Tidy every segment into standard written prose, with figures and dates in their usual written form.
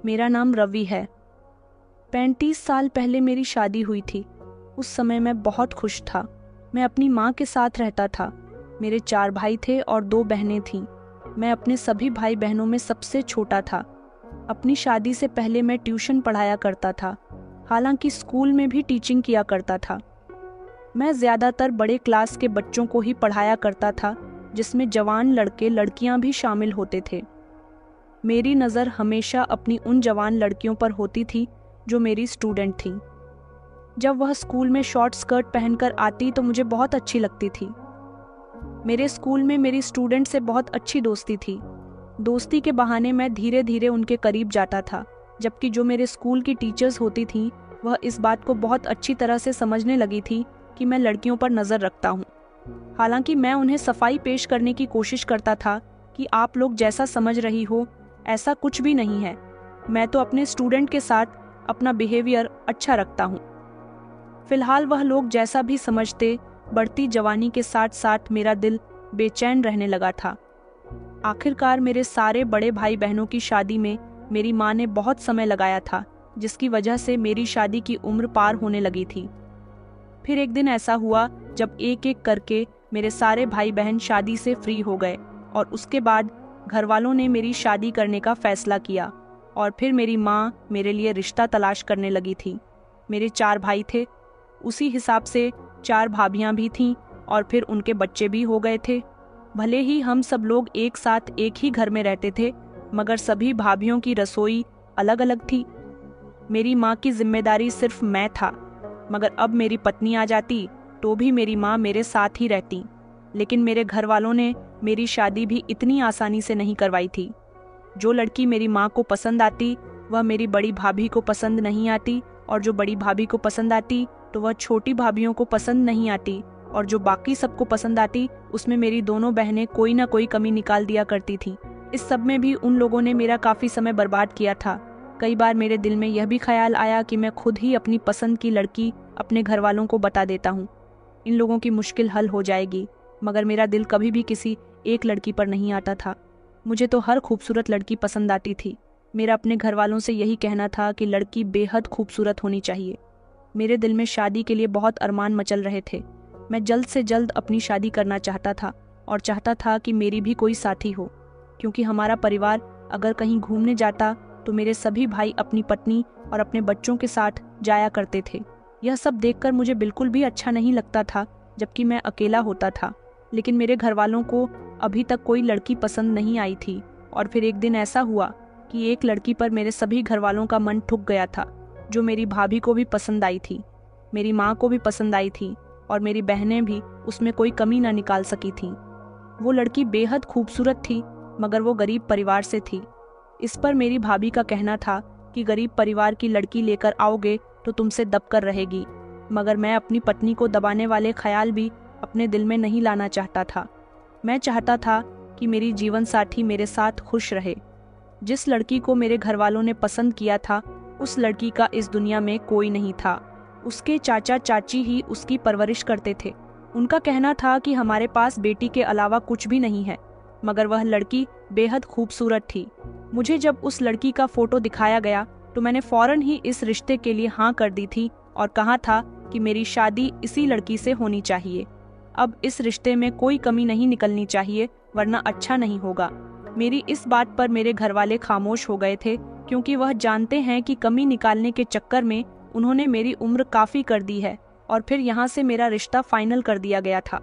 मेरा नाम रवि है। 35 साल पहले मेरी शादी हुई थी। उस समय मैं बहुत खुश था। मैं अपनी माँ के साथ रहता था। मेरे 4 भाई थे और 2 बहनें थीं। मैं अपने सभी भाई बहनों में सबसे छोटा था। अपनी शादी से पहले मैं ट्यूशन पढ़ाया करता था, हालांकि स्कूल में भी टीचिंग किया करता था। मैं ज़्यादातर बड़े क्लास के बच्चों को ही पढ़ाया करता था, जिसमें जवान लड़के लड़कियां भी शामिल होते थे। मेरी नज़र हमेशा अपनी उन जवान लड़कियों पर होती थी जो मेरी स्टूडेंट थीं। जब वह स्कूल में शॉर्ट स्कर्ट पहनकर आती तो मुझे बहुत अच्छी लगती थी। मेरे स्कूल में मेरी स्टूडेंट से बहुत अच्छी दोस्ती थी। दोस्ती के बहाने मैं धीरे धीरे उनके करीब जाता था, जबकि जो मेरे स्कूल की टीचर्स होती थीं वह इस बात को बहुत अच्छी तरह से समझने लगी थी कि मैं लड़कियों पर नज़र रखता हूँ। हालांकि मैं उन्हें सफाई पेश करने की कोशिश करता था कि आप लोग जैसा समझ रही हो ऐसा कुछ भी नहीं है। मैं तो अपने स्टूडेंट के साथ अपना बिहेवियर अच्छा रखता हूँ। फिलहाल वह लोग जैसा भी समझते, बढ़ती जवानी के साथ साथ मेरा दिल बेचैन रहने लगा था। आखिरकार मेरे सारे बड़े भाई बहनों की शादी में मेरी माँ ने बहुत समय लगाया था, जिसकी वजह से मेरी शादी की उम्र पार होने लगी थी। फिर एक दिन ऐसा हुआ जब एक एक करके मेरे सारे भाई बहन शादी से फ्री हो गए और उसके बाद घर वालों ने मेरी शादी करने का फैसला किया और फिर मेरी माँ मेरे लिए रिश्ता तलाश करने लगी थी। मेरे 4 भाई थे, उसी हिसाब से 4 भाभियाँ भी थीं और फिर उनके बच्चे भी हो गए थे। भले ही हम सब लोग एक साथ एक ही घर में रहते थे, मगर सभी भाभियों की रसोई अलग अलग थी। मेरी माँ की जिम्मेदारी सिर्फ मैं था, मगर अब मेरी पत्नी आ जाती तो भी मेरी माँ मेरे साथ ही रहती। लेकिन मेरे घर वालों ने मेरी शादी भी इतनी आसानी से नहीं करवाई थी। जो लड़की मेरी माँ को पसंद आती वह मेरी बड़ी भाभी को पसंद नहीं आती, और जो बड़ी भाभी को पसंद आती तो वह छोटी भाभियों को पसंद नहीं आती, और जो बाकी सबको पसंद आती उसमें मेरी दोनों बहनें कोई ना कोई कमी निकाल दिया करती थीं। इस सब में भी उन लोगों ने मेरा काफ़ी समय बर्बाद किया था। कई बार मेरे दिल में यह भी ख्याल आया कि मैं खुद ही अपनी पसंद की लड़की अपने घर वालों को बता देता हूँ। इन लोगों की मुश्किल हल हो जाएगी। मगर मेरा दिल कभी भी किसी एक लड़की पर नहीं आता था। मुझे तो हर खूबसूरत लड़की पसंद आती थी। मेरा अपने घर वालों से यही कहना था कि लड़की बेहद खूबसूरत होनी चाहिए। मेरे दिल में शादी के लिए बहुत अरमान मचल रहे थे। मैं जल्द से जल्द अपनी शादी करना चाहता था और चाहता था कि मेरी भी कोई साथी हो, क्योंकि हमारा परिवार अगर कहीं घूमने जाता तो मेरे सभी भाई अपनी पत्नी और अपने बच्चों के साथ जाया करते थे। यह सब देखकर मुझे बिल्कुल भी अच्छा नहीं लगता था, जबकि मैं अकेला होता था। लेकिन मेरे घर वालों को अभी तक कोई लड़की पसंद नहीं आई थी, और फिर एक दिन ऐसा हुआ कि एक लड़की पर मेरे सभी घर वालों का मन ठुक गया था, जो मेरी भाभी को भी पसंद आई थी, मेरी माँ को भी पसंद आई थी, और मेरी बहनें भी उसमें कोई कमी ना निकाल सकी थीं। वो लड़की बेहद खूबसूरत थी, मगर वो गरीब परिवार से थी। इस पर मेरी भाभी का कहना था कि गरीब परिवार की लड़की लेकर आओगे तो तुमसे दबकर रहेगी, मगर मैं अपनी पत्नी को दबाने वाले ख्याल भी अपने दिल में नहीं लाना चाहता था। मैं चाहता था कि मेरी जीवन साथी मेरे साथ खुश रहे। जिस लड़की को मेरे घर वालों ने पसंद किया था, उस लड़की का इस दुनिया में कोई नहीं था। उसके चाचा चाची ही उसकी परवरिश करते थे। उनका कहना था कि हमारे पास बेटी के अलावा कुछ भी नहीं है, मगर वह लड़की बेहद खूबसूरत थी। मुझे जब उस लड़की का फोटो दिखाया गया तो मैंने फौरन ही इस रिश्ते के लिए हाँ कर दी थी और कहा था कि मेरी शादी इसी लड़की से होनी चाहिए। अब इस रिश्ते में कोई कमी नहीं निकलनी चाहिए, वरना अच्छा नहीं होगा। मेरी इस बात पर मेरे घरवाले खामोश हो गए थे, क्योंकि वह जानते हैं कि कमी निकालने के चक्कर में उन्होंने मेरी उम्र काफ़ी कर दी है, और फिर यहाँ से मेरा रिश्ता फाइनल कर दिया गया था।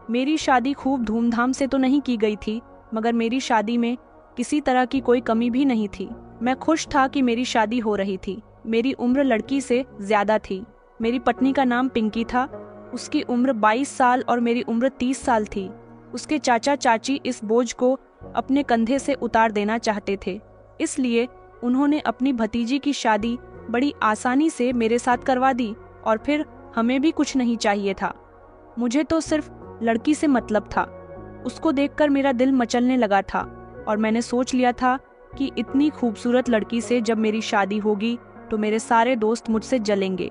मेरी शादी खूब धूमधाम से तो नहीं की गई थी, मगर मेरी शादी में किसी तरह की कोई कमी भी नहीं थी। मैं खुश था कि मेरी शादी हो रही थी। मेरी उम्र लड़की से ज़्यादा थी। मेरी पत्नी का नाम पिंकी था। उसकी उम्र 22 साल और मेरी उम्र 30 साल थी। उसके चाचा चाची इस बोझ को अपने कंधे से उतार देना चाहते थे, इसलिए उन्होंने अपनी भतीजी की शादी बड़ी आसानी से मेरे साथ करवा दी, और फिर हमें भी कुछ नहीं चाहिए था। मुझे तो सिर्फ लड़की से मतलब था। उसको देखकर मेरा दिल मचलने लगा था, और मैंने सोच लिया था कि इतनी खूबसूरत लड़की से जब मेरी शादी होगी तो मेरे सारे दोस्त मुझसे जलेंगे।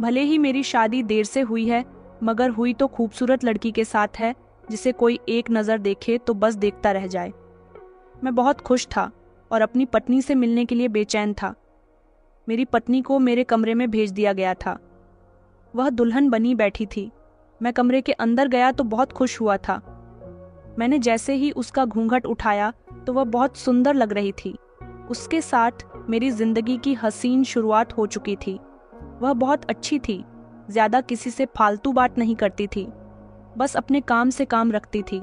भले ही मेरी शादी देर से हुई है, मगर हुई तो खूबसूरत लड़की के साथ है जिसे कोई एक नज़र देखे तो बस देखता रह जाए। मैं बहुत खुश था और अपनी पत्नी से मिलने के लिए बेचैन था। मेरी पत्नी को मेरे कमरे में भेज दिया गया था। वह दुल्हन बनी बैठी थी। मैं कमरे के अंदर गया तो बहुत खुश हुआ था। मैंने जैसे ही उसका घूंघट उठाया तो वह बहुत सुंदर लग रही थी। उसके साथ मेरी जिंदगी की हसीन शुरुआत हो चुकी थी। वह बहुत अच्छी थी, ज्यादा किसी से फालतू बात नहीं करती थी, बस अपने काम से काम रखती थी।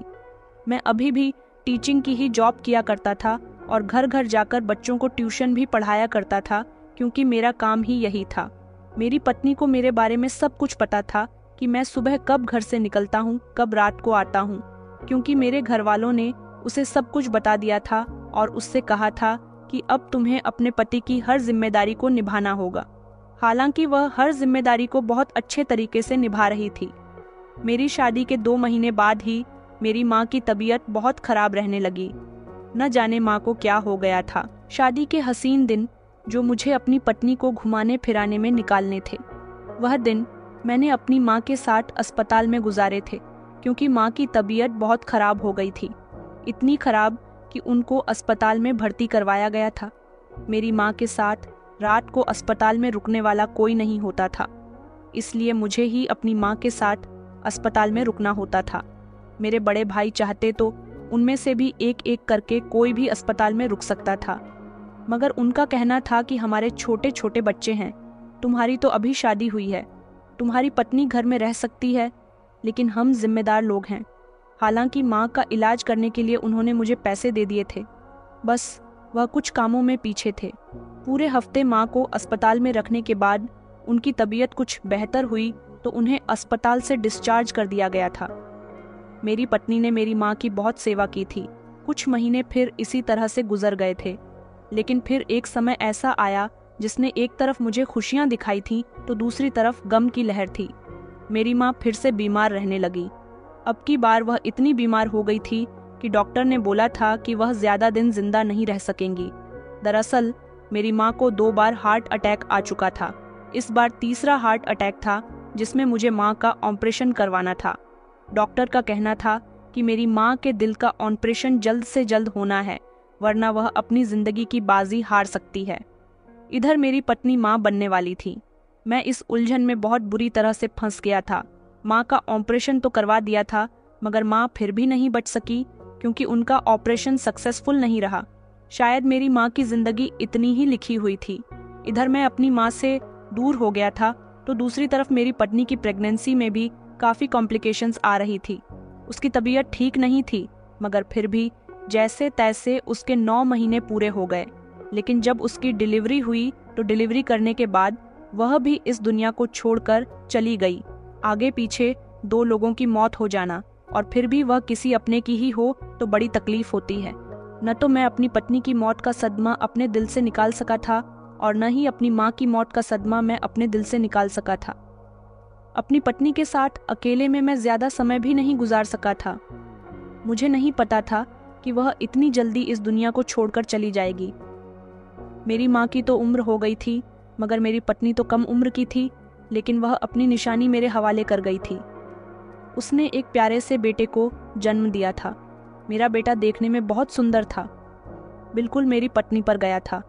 मैं अभी भी टीचिंग की ही जॉब किया करता था और घर घर जाकर बच्चों को ट्यूशन भी पढ़ाया करता था, क्योंकि मेरा काम ही यही था। मेरी पत्नी को मेरे बारे में सब कुछ पता था कि मैं सुबह कब घर से निकलता हूँ, कब रात को आता हूँ, क्योंकि मेरे घर वालों ने उसे सब कुछ बता दिया था और उससे कहा था कि अब तुम्हें अपने पति की हर जिम्मेदारी को निभाना होगा। हालांकि वह हर जिम्मेदारी को बहुत अच्छे तरीके से निभा रही थी। मेरी शादी के 2 महीने बाद ही मेरी माँ की तबीयत बहुत खराब रहने लगी। न जाने माँ को क्या हो गया था। शादी के हसीन दिन जो मुझे अपनी पत्नी को घुमाने फिराने में निकालने थे, वह दिन मैंने अपनी माँ के साथ अस्पताल में गुजारे थे, क्योंकि माँ की तबीयत बहुत खराब हो गई थी। इतनी खराब कि उनको अस्पताल में भर्ती करवाया गया था। मेरी माँ के साथ रात को अस्पताल में रुकने वाला कोई नहीं होता था, इसलिए मुझे ही अपनी माँ के साथ अस्पताल में रुकना होता था। मेरे बड़े भाई चाहते तो उनमें से भी एक एक करके कोई भी अस्पताल में रुक सकता था, मगर उनका कहना था कि हमारे छोटे छोटे बच्चे हैं, तुम्हारी तो अभी शादी हुई है, तुम्हारी पत्नी घर में रह सकती है, लेकिन हम जिम्मेदार लोग हैं। हालांकि माँ का इलाज करने के लिए उन्होंने मुझे पैसे दे दिए थे, बस वह कुछ कामों में पीछे थे। पूरे हफ्ते माँ को अस्पताल में रखने के बाद उनकी तबीयत कुछ बेहतर हुई तो उन्हें अस्पताल से डिस्चार्ज कर दिया गया था। मेरी पत्नी ने मेरी माँ की बहुत सेवा की थी। कुछ महीने फिर इसी तरह से गुजर गए थे, लेकिन फिर एक समय ऐसा आया जिसने एक तरफ मुझे खुशियाँ दिखाई थी तो दूसरी तरफ गम की लहर थी। मेरी माँ फिर से बीमार रहने लगी। अब की बार वह इतनी बीमार हो गई थी कि डॉक्टर ने बोला था कि वह ज्यादा दिन जिंदा नहीं रह सकेंगी। दरअसल मेरी माँ को 2 बार हार्ट अटैक आ चुका था। इस बार तीसरा हार्ट अटैक था जिसमें मुझे माँ का ऑपरेशन करवाना था। डॉक्टर का कहना था कि मेरी माँ के दिल का ऑपरेशन जल्द से जल्द होना है, वरना वह अपनी जिंदगी की बाजी हार सकती है। इधर मेरी पत्नी माँ बनने वाली थी। मैं इस उलझन में बहुत बुरी तरह से फंस गया था। माँ का ऑपरेशन तो करवा दिया था, मगर माँ फिर भी नहीं बच सकी, क्योंकि उनका ऑपरेशन सक्सेसफुल नहीं रहा। शायद मेरी माँ की जिंदगी इतनी ही लिखी हुई थी। इधर मैं अपनी माँ से दूर हो गया था, तो दूसरी तरफ मेरी पत्नी की प्रेगनेंसी में भी काफ़ी कॉम्प्लिकेशंस आ रही थी। उसकी तबीयत ठीक नहीं थी, मगर फिर भी जैसे तैसे उसके 9 महीने पूरे हो गए। लेकिन जब उसकी डिलीवरी हुई तो डिलीवरी करने के बाद वह भी इस दुनिया को छोड़कर चली गई। आगे पीछे 2 लोगों की मौत हो जाना, और फिर भी वह किसी अपने की ही हो तो बड़ी तकलीफ होती है। न तो मैं अपनी पत्नी की मौत का सदमा अपने दिल से निकाल सका था, और न ही अपनी माँ की मौत का सदमा मैं अपने दिल से निकाल सका था। अपनी पत्नी के साथ अकेले में मैं ज्यादा समय भी नहीं गुजार सका था। मुझे नहीं पता था कि वह इतनी जल्दी इस दुनिया को छोड़कर चली जाएगी। मेरी माँ की तो उम्र हो गई थी, मगर मेरी पत्नी तो कम उम्र की थी, लेकिन वह अपनी निशानी मेरे हवाले कर गई थी। उसने एक प्यारे से बेटे को जन्म दिया था। मेरा बेटा देखने में बहुत सुंदर था, बिल्कुल मेरी पत्नी पर गया था।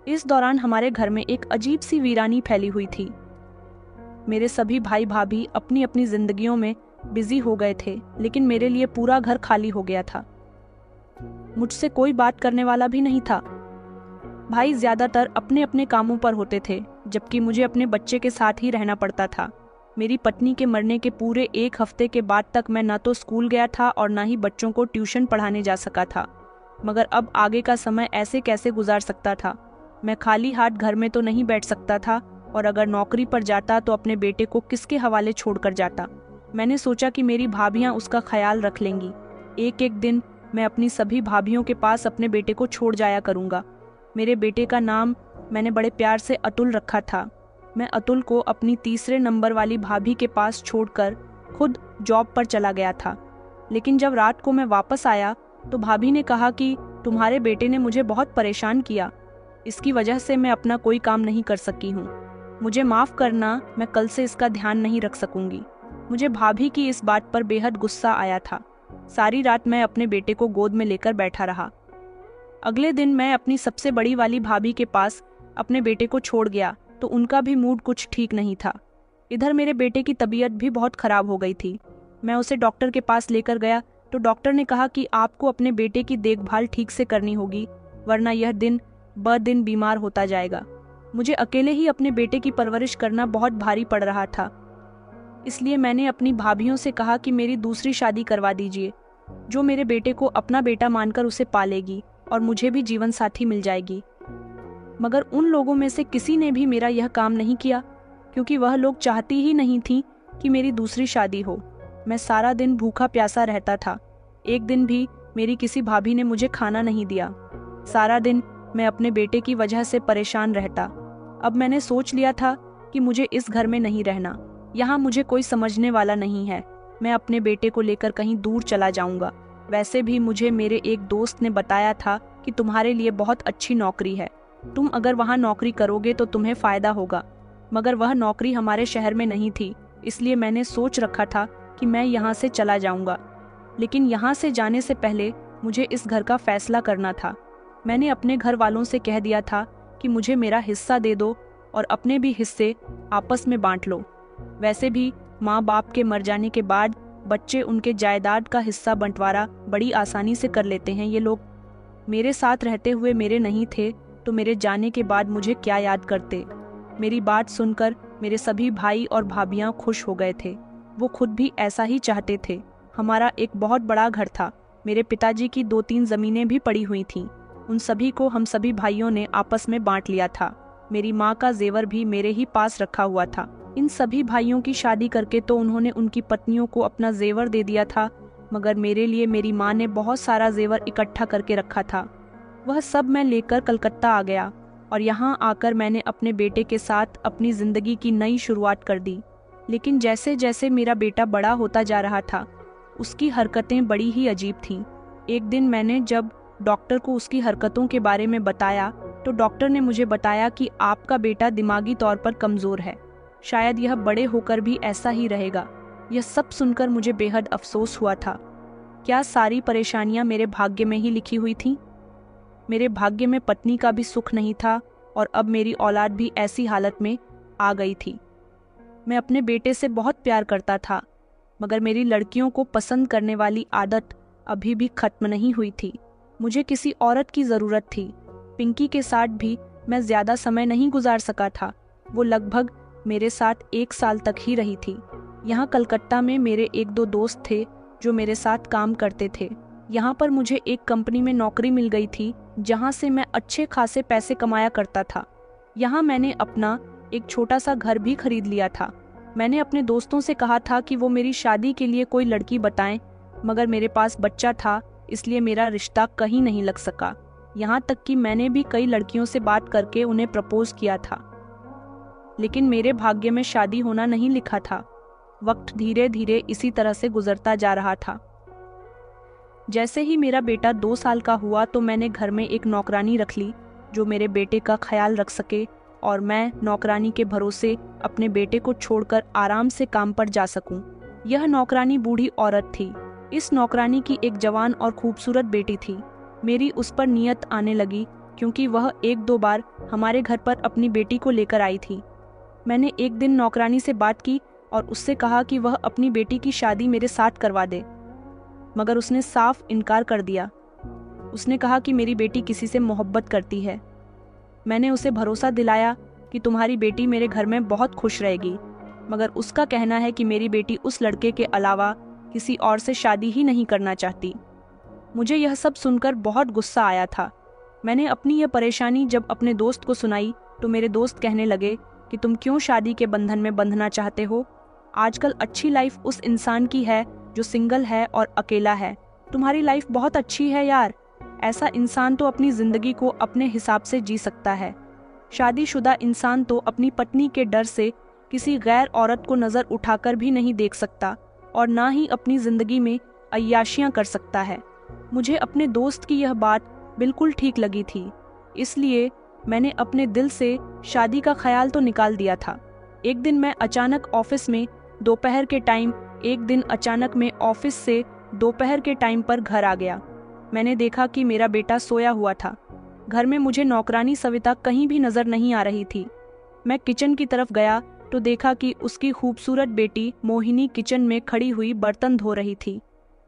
इस दौरान हमारे घर में एक अजीब सी वीरानी फैली हुई थी। मेरे सभी भाई भाभी अपनी अपनी जिंदगियों में बिजी हो गए थे, लेकिन मेरे लिए पूरा घर खाली हो गया था। मुझसे कोई बात करने वाला भी नहीं था। भाई ज्यादातर अपने अपने कामों पर होते थे, जबकि मुझे अपने बच्चे के साथ ही रहना पड़ता था। मेरी पत्नी के मरने के पूरे 1 हफ्ते के बाद तक मैं न तो स्कूल गया था और न ही बच्चों को ट्यूशन पढ़ाने जा सका था। मगर अब आगे का समय ऐसे कैसे गुजार सकता था। मैं खाली हाथ घर में तो नहीं बैठ सकता था, और अगर नौकरी पर जाता तो अपने बेटे को किसके हवाले छोड़कर जाता। मैंने सोचा कि मेरी भाभियां उसका ख्याल रख लेंगी। एक एक दिन मैं अपनी सभी भाभियों के पास अपने बेटे को छोड़ जाया करूंगा। मेरे बेटे का नाम मैंने बड़े प्यार से अतुल रखा था। मैं अतुल को अपनी 3 नंबर वाली भाभी के पास छोड़कर खुद जॉब पर चला गया था। लेकिन जब रात को मैं वापस आया तो भाभी ने कहा कि तुम्हारे बेटे ने मुझे बहुत परेशान किया, इसकी वजह से मैं अपना कोई काम नहीं कर सकी हूँ। मुझे माफ़ करना, मैं कल से इसका ध्यान नहीं रख सकूंगी। मुझे भाभी की इस बात पर बेहद गुस्सा आया था। सारी रात मैं अपने बेटे को गोद में लेकर बैठा रहा। अगले दिन मैं अपनी सबसे बड़ी वाली भाभी के पास अपने बेटे को छोड़ गया तो उनका भी मूड कुछ ठीक नहीं था। इधर मेरे बेटे की तबीयत भी बहुत खराब हो गई थी। मैं उसे डॉक्टर के पास लेकर गया तो डॉक्टर ने कहा कि आपको अपने बेटे की देखभाल ठीक से करनी होगी, वरना यह दिन ब दिन बीमार होता जाएगा। मुझे अकेले ही अपने बेटे की परवरिश करना बहुत भारी पड़ रहा था, इसलिए मैंने अपनी भाभीयों से कहा कि मेरी दूसरी शादी करवा दीजिए, जो मेरे बेटे को अपना बेटा मानकर उसे पालेगी और मुझे भी जीवन साथी मिल जाएगी। मगर उन लोगों में से किसी ने भी मेरा यह काम नहीं किया, क्योंकि वह लोग चाहती ही नहीं थी कि मेरी दूसरी शादी हो। मैं सारा दिन भूखा प्यासा रहता था। एक दिन भी मेरी किसी भाभी ने मुझे खाना नहीं दिया। सारा दिन मैं अपने बेटे की वजह से परेशान रहता। अब मैंने सोच लिया था कि मुझे इस घर में नहीं रहना। यहाँ मुझे कोई समझने वाला नहीं है। मैं अपने बेटे को लेकर कहीं दूर चला जाऊंगा। वैसे भी मुझे मेरे एक दोस्त ने बताया था कि तुम्हारे लिए बहुत अच्छी नौकरी है, तुम अगर वहाँ नौकरी करोगे तो तुम्हें फायदा होगा। मगर वह नौकरी हमारे शहर में नहीं थी, इसलिए मैंने सोच रखा था कि मैं यहाँ से चला जाऊंगा। लेकिन यहाँ से जाने से पहले मुझे इस घर का फैसला करना था। मैंने अपने घर वालों से कह दिया था कि मुझे मेरा हिस्सा दे दो और अपने भी हिस्से आपस में बांट लो। वैसे भी माँ बाप के मर जाने के बाद बच्चे उनके जायदाद का हिस्सा बंटवारा बड़ी आसानी से कर लेते हैं। ये लोग मेरे साथ रहते हुए मेरे नहीं थे तो मेरे जाने के बाद मुझे क्या याद करते। मेरी बात सुनकर मेरे सभी भाई और भाभियां खुश हो गए थे। वो खुद भी ऐसा ही चाहते थे। हमारा एक बहुत बड़ा घर था। मेरे पिताजी की 2-3 जमीनें भी पड़ी हुई थीं। उन सभी को हम सभी भाइयों ने आपस में बांट लिया था। मेरी माँ का जेवर भी मेरे ही पास रखा हुआ था। इन सभी भाइयों की शादी करके तो उन्होंने उनकी पत्नियों को अपना जेवर दे दिया था, मगर मेरे लिए मेरी माँ ने बहुत सारा जेवर इकट्ठा करके रखा था। वह सब मैं लेकर कलकत्ता आ गया और यहाँ आकर मैंने अपने बेटे के साथ अपनी जिंदगी की नई शुरुआत कर दी। लेकिन जैसे जैसे मेरा बेटा बड़ा होता जा रहा था, उसकी हरकतें बड़ी ही अजीब थीं। एक दिन मैंने जब डॉक्टर को उसकी हरकतों के बारे में बताया तो डॉक्टर ने मुझे बताया कि आपका बेटा दिमागी तौर पर कमज़ोर है, शायद यह बड़े होकर भी ऐसा ही रहेगा। यह सब सुनकर मुझे बेहद अफसोस हुआ था। क्या सारी परेशानियां मेरे भाग्य में ही लिखी हुई थीं? मेरे भाग्य में पत्नी का भी सुख नहीं था और अब मेरी औलाद भी ऐसी हालत में आ गई थी। मैं अपने बेटे से बहुत प्यार करता था, मगर मेरी लड़कियों को पसंद करने वाली आदत अभी भी खत्म नहीं हुई थी। मुझे किसी औरत की ज़रूरत थी। पिंकी के साथ भी मैं ज़्यादा समय नहीं गुजार सका था। वो लगभग मेरे साथ 1 साल तक ही रही थी। यहाँ कलकत्ता में मेरे 1-2 दोस्त थे जो मेरे साथ काम करते थे। यहाँ पर मुझे एक कंपनी में नौकरी मिल गई थी, जहाँ से मैं अच्छे खासे पैसे कमाया करता था। यहाँ मैंने अपना एक छोटा सा घर भी खरीद लिया था। मैंने अपने दोस्तों से कहा था कि वो मेरी शादी के लिए कोई लड़की बताएं, मगर मेरे पास बच्चा था, इसलिए मेरा रिश्ता कहीं नहीं लग सका। यहाँ तक कि मैंने भी कई लड़कियों से बात करके उन्हें प्रपोज किया था, लेकिन मेरे भाग्य में शादी होना नहीं लिखा था। वक्त धीरे धीरे इसी तरह से गुजरता जा रहा था। जैसे ही मेरा बेटा 2 साल का हुआ तो मैंने घर में एक नौकरानी रख ली जो मेरे बेटे का ख्याल रख सके और मैं नौकरानी के भरोसे अपने बेटे को छोड़कर आराम से काम पर जा सकूं। यह नौकरानी बूढ़ी औरत थी। इस नौकरानी की एक जवान और खूबसूरत बेटी थी। मेरी उस पर नियत आने लगी क्योंकि वह 1-2 बार हमारे घर पर अपनी बेटी को लेकर आई थी। मैंने एक दिन नौकरानी से बात की और उससे कहा कि वह अपनी बेटी की शादी मेरे साथ करवा दे, मगर उसने साफ इनकार कर दिया। उसने कहा कि मेरी बेटी किसी से मोहब्बत करती है। मैंने उसे भरोसा दिलाया कि तुम्हारी बेटी मेरे घर में बहुत खुश रहेगी, मगर उसका कहना है कि मेरी बेटी उस लड़के के अलावा किसी और से शादी ही नहीं करना चाहती। मुझे यह सब सुनकर बहुत गुस्सा आया था। मैंने अपनी यह परेशानी जब अपने दोस्त को सुनाई तो मेरे दोस्त कहने लगे कि तुम क्यों शादी के बंधन में बंधना चाहते हो? आजकल अच्छी लाइफ उस इंसान की है जो सिंगल है और अकेला है। तुम्हारी लाइफ बहुत अच्छी है यार। ऐसा इंसान तो अपनी जिंदगी को अपने हिसाब से जी सकता है। शादीशुदा इंसान तो अपनी पत्नी के डर से किसी गैर औरत को नजर उठाकर भी नहीं देख सकता और ना ही अपनी जिंदगी में अय्याशियां कर सकता है। मुझे अपने दोस्त की यह बात बिल्कुल ठीक लगी थी, इसलिए मैंने अपने दिल से शादी का ख्याल तो निकाल दिया था। एक दिन अचानक मैं ऑफिस से दोपहर के टाइम पर घर आ गया। मैंने देखा कि मेरा बेटा सोया हुआ था। घर में मुझे नौकरानी सविता कहीं भी नजर नहीं आ रही थी। मैं किचन की तरफ गया तो देखा कि उसकी खूबसूरत बेटी मोहिनी किचन में खड़ी हुई बर्तन धो रही थी।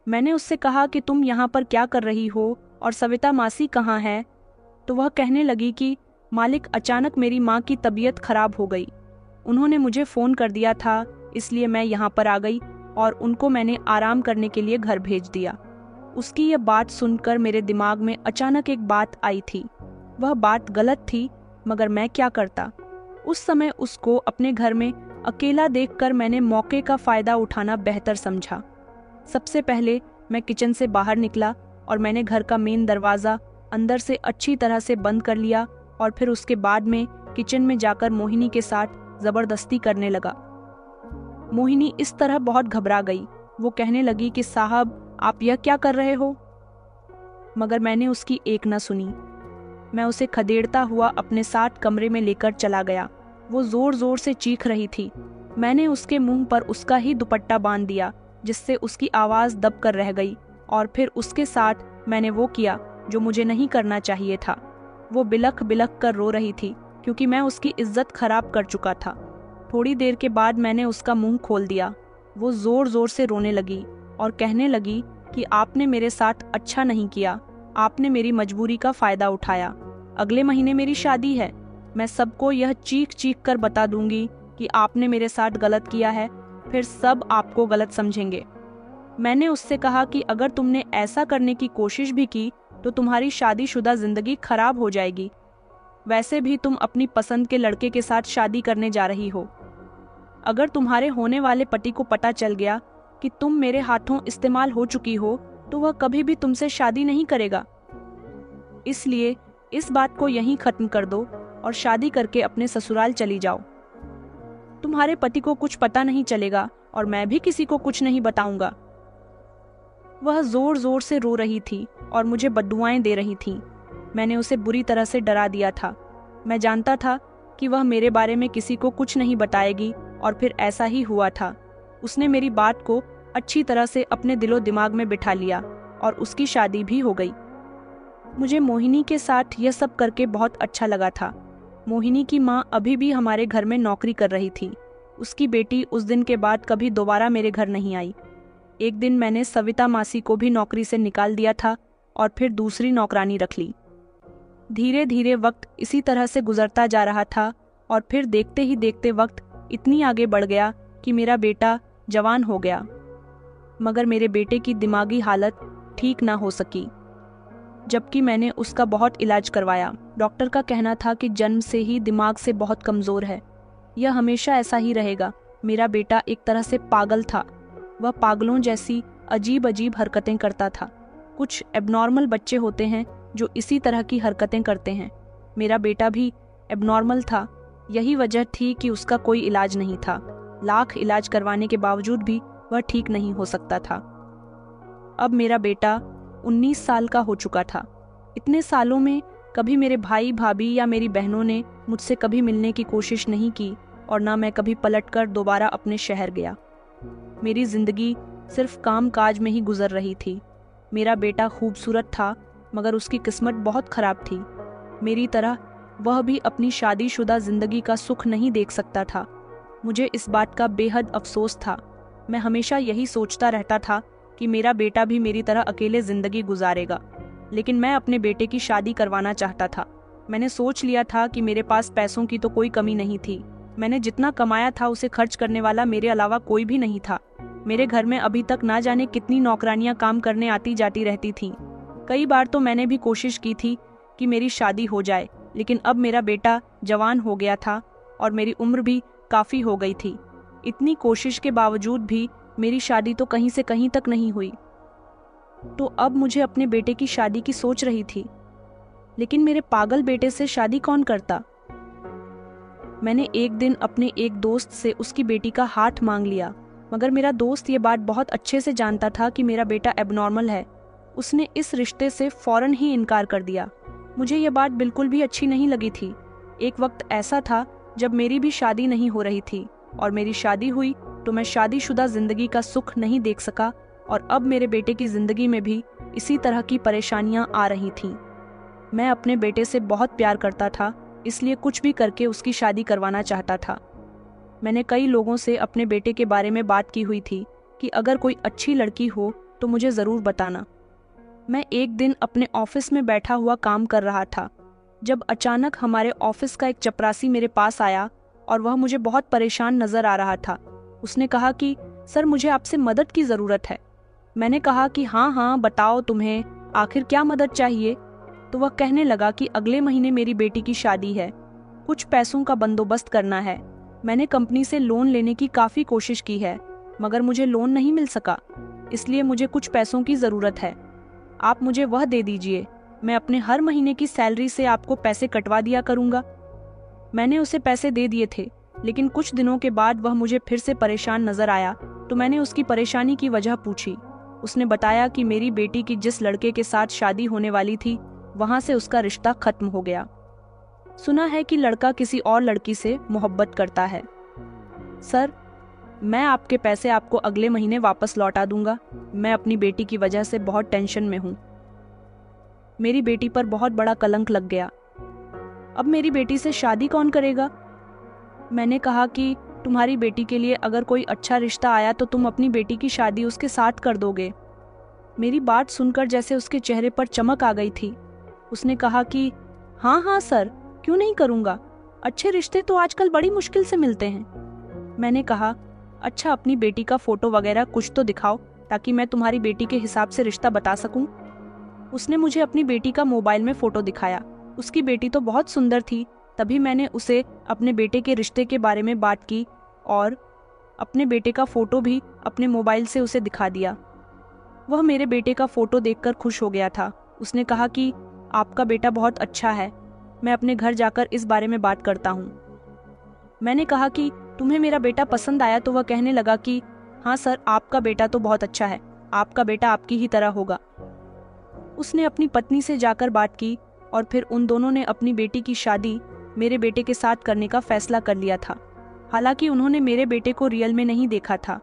मैंने उससे कहा कि तुम यहाँ पर क्या कर रही हो और सविता मासी कहाँ है? तो वह कहने लगी कि मालिक, अचानक मेरी माँ की तबीयत खराब हो गई। उन्होंने मुझे फ़ोन कर दिया था, इसलिए मैं यहाँ पर आ गई और उनको मैंने आराम करने के लिए घर भेज दिया। उसकी यह बात सुनकर मेरे दिमाग में अचानक एक बात आई थी। वह बात गलत थी, मगर मैं क्या करता? उस समय उसको अपने घर में अकेला देखकर मैंने मौके का फ़ायदा उठाना बेहतर समझा। सबसे पहले मैं किचन से बाहर निकला और मैंने घर का मेन दरवाज़ा अंदर से अच्छी तरह से बंद कर लिया और फिर उसके बाद में किचन में जाकर मोहिनी के साथ ज़बरदस्ती करने लगा। मोहिनी इस तरह बहुत घबरा गई। वो कहने लगी कि साहब, आप यह क्या कर रहे हो? मगर मैंने उसकी एक न सुनी। मैं उसे खदेड़ता हुआ अपने साथ कमरे में लेकर चला गया। वो जोर जोर से चीख रही थी। मैंने उसके मुंह पर उसका ही दुपट्टा बांध दिया, जिससे उसकी आवाज़ दब कर रह गई, और फिर उसके साथ मैंने वो किया जो मुझे नहीं करना चाहिए था। वो बिलख बिलख कर रो रही थी क्योंकि मैं उसकी इज्जत खराब कर चुका था। थोड़ी देर के बाद मैंने उसका मुंह खोल दिया। वो जोर जोर से रोने लगी और कहने लगी कि आपने मेरे साथ अच्छा नहीं किया, आपने मेरी मजबूरी का फ़ायदा उठाया। अगले महीने मेरी शादी है। मैं सबको यह चीख चीख कर बता दूंगी कि आपने मेरे साथ गलत किया है, फिर सब आपको गलत समझेंगे। मैंने उससे कहा कि अगर तुमने ऐसा करने की कोशिश भी की तो तुम्हारी शादीशुदा जिंदगी खराब हो जाएगी। वैसे भी तुम अपनी पसंद के लड़के के साथ शादी करने जा रही हो। अगर तुम्हारे होने वाले पति को पता चल गया कि तुम मेरे हाथों इस्तेमाल हो चुकी हो तो वह कभी भी तुमसे शादी नहीं करेगा। इसलिए इस बात को यहीं खत्म कर दो और शादी करके अपने ससुराल चली जाओ। तुम्हारे पति को कुछ पता नहीं चलेगा और मैं भी किसी को कुछ नहीं बताऊंगा। वह जोर जोर से रो रही थी और मुझे बद्दुआएं दे रही थी। मैंने उसे बुरी तरह से डरा दिया था। मैं जानता था कि वह मेरे बारे में किसी को कुछ नहीं बताएगी, और फिर ऐसा ही हुआ था। उसने मेरी बात को अच्छी तरह से अपने दिलो दिमाग में बिठा लिया और उसकी शादी भी हो गई। मुझे मोहिनी के साथ यह सब करके बहुत अच्छा लगा था। मोहिनी की माँ अभी भी हमारे घर में नौकरी कर रही थी। उसकी बेटी उस दिन के बाद कभी दोबारा मेरे घर नहीं आई। एक दिन मैंने सविता मासी को भी नौकरी से निकाल दिया था और फिर दूसरी नौकरानी रख ली। धीरे धीरे वक्त इसी तरह से गुजरता जा रहा था और फिर देखते ही देखते वक्त इतनी आगे बढ़ गया कि मेरा बेटा जवान हो गया। मगर मेरे बेटे की दिमागी हालत ठीक ना हो सकी, जबकि मैंने उसका बहुत इलाज करवाया। डॉक्टर का कहना था कि जन्म से ही दिमाग से बहुत कमज़ोर है, यह हमेशा ऐसा ही रहेगा। मेरा बेटा एक तरह से पागल था। वह पागलों जैसी अजीब अजीब हरकतें करता था। कुछ एबनॉर्मल बच्चे होते हैं जो इसी तरह की हरकतें करते हैं। मेरा बेटा भी एबनॉर्मल था। यही वजह थी कि उसका कोई इलाज नहीं था। लाख इलाज करवाने के बावजूद भी वह ठीक नहीं हो सकता था। अब मेरा बेटा 19 साल का हो चुका था। इतने सालों में कभी मेरे भाई भाभी या मेरी बहनों ने मुझसे कभी मिलने की कोशिश नहीं की, और ना मैं कभी पलटकर दोबारा अपने शहर गया। मेरी जिंदगी सिर्फ काम काज में ही गुजर रही थी। मेरा बेटा खूबसूरत था, मगर उसकी किस्मत बहुत खराब थी। मेरी तरह वह भी अपनी शादीशुदा जिंदगी का सुख नहीं देख सकता था। मुझे इस बात का बेहद अफसोस था। मैं हमेशा यही सोचता रहता था कि मेरा बेटा भी मेरी तरह अकेले जिंदगी गुजारेगा, लेकिन मैं अपने बेटे की शादी करवाना चाहता था। मैंने सोच लिया था कि मेरे पास पैसों की तो कोई कमी नहीं थी। मैंने जितना कमाया था उसे खर्च करने वाला मेरे अलावा कोई भी नहीं था। मेरे घर में अभी तक ना जाने कितनी नौकरानियां काम करने आती जाती रहती थीं। कई बार तो मैंने भी कोशिश की थी कि मेरी शादी हो जाए, लेकिन अब मेरा बेटा जवान हो गया था और मेरी उम्र भी काफ़ी हो गई थी। इतनी कोशिश के बावजूद भी मेरी शादी तो कहीं से कहीं तक नहीं हुई। तो अब मुझे अपने बेटे की शादी की सोच रही थी, लेकिन मेरे पागल बेटे से शादी कौन करता? मैंने एक दिन अपने एक दोस्त से उसकी बेटी का हाथ मांग लिया, मगर मेरा दोस्त ये बात बहुत अच्छे से जानता था कि मेरा बेटा एबनॉर्मल है। उसने इस रिश्ते से फौरन ही इनकार कर दिया। मुझे ये बात बिल्कुल भी अच्छी नहीं लगी थी। एक वक्त ऐसा था जब मेरी भी शादी नहीं हो रही थी, और मेरी शादी हुई तो मैं शादीशुदा जिंदगी का सुख नहीं देख सका, और अब मेरे बेटे की जिंदगी में भी इसी तरह की परेशानियां आ रही थीं। मैं अपने बेटे से बहुत प्यार करता था, इसलिए कुछ भी करके उसकी शादी करवाना चाहता था। मैंने कई लोगों से अपने बेटे के बारे में बात की हुई थी कि अगर कोई अच्छी लड़की हो तो मुझे ज़रूर बताना। मैं एक दिन अपने ऑफिस में बैठा हुआ काम कर रहा था, जब अचानक हमारे ऑफिस का एक चपरासी मेरे पास आया और वह मुझे बहुत परेशान नज़र आ रहा था। उसने कहा कि सर, मुझे आपसे मदद की ज़रूरत है। मैंने कहा कि हाँ हाँ बताओ, तुम्हें आखिर क्या मदद चाहिए। तो वह कहने लगा कि अगले महीने मेरी बेटी की शादी है, कुछ पैसों का बंदोबस्त करना है। मैंने कंपनी से लोन लेने की काफ़ी कोशिश की है, मगर मुझे लोन नहीं मिल सका, इसलिए मुझे कुछ पैसों की ज़रूरत है। आप मुझे वह दे दीजिए, मैं अपने हर महीने की सैलरी से आपको पैसे कटवा दिया करूँगा। मैंने उसे पैसे दे दिए थे, लेकिन कुछ दिनों के बाद वह मुझे फिर से परेशान नजर आया, तो मैंने उसकी परेशानी की वजह पूछी। उसने बताया कि मेरी बेटी की जिस लड़के के साथ शादी होने वाली थी, वहां से उसका रिश्ता खत्म हो गया। सुना है कि लड़का किसी और लड़की से मोहब्बत करता है। सर, मैं आपके पैसे आपको अगले महीने वापस लौटा दूंगा। मैं अपनी बेटी की वजह से बहुत टेंशन में हूँ। मेरी बेटी पर बहुत बड़ा कलंक लग गया। अब मेरी बेटी से शादी कौन करेगा? मैंने कहा कि तुम्हारी बेटी के लिए अगर कोई अच्छा रिश्ता आया तो तुम अपनी बेटी की शादी उसके साथ कर दोगे। मेरी बात सुनकर जैसे उसके चेहरे पर चमक आ गई थी। उसने कहा कि हाँ हाँ सर, क्यों नहीं करूँगा, अच्छे रिश्ते तो आजकल बड़ी मुश्किल से मिलते हैं। मैंने कहा, अच्छा अपनी बेटी का फोटो वगैरह कुछ तो दिखाओ, ताकि मैं तुम्हारी बेटी के हिसाब से रिश्ता बता सकूं। उसने मुझे अपनी बेटी का मोबाइल में फोटो दिखाया। उसकी बेटी तो बहुत सुंदर थी। तभी मैंने उसे अपने बेटे के रिश्ते के बारे में बात की और अपने बेटे का फोटो भी अपने मोबाइल से उसे दिखा दिया। वह मेरे बेटे का फोटो देखकर खुश हो गया था। उसने कहा कि आपका बेटा बहुत अच्छा है, मैं अपने घर जाकर इस बारे में बात करता हूँ। मैंने कहा कि तुम्हें मेरा बेटा पसंद आया? तो वह कहने लगा कि हाँ सर, आपका बेटा तो बहुत अच्छा है, आपका बेटा आपकी ही तरह होगा। उसने अपनी पत्नी से जाकर बात की और फिर उन दोनों ने अपनी बेटी की शादी मेरे बेटे के साथ करने का फैसला कर लिया था। हालांकि उन्होंने मेरे बेटे को रियल में नहीं देखा था।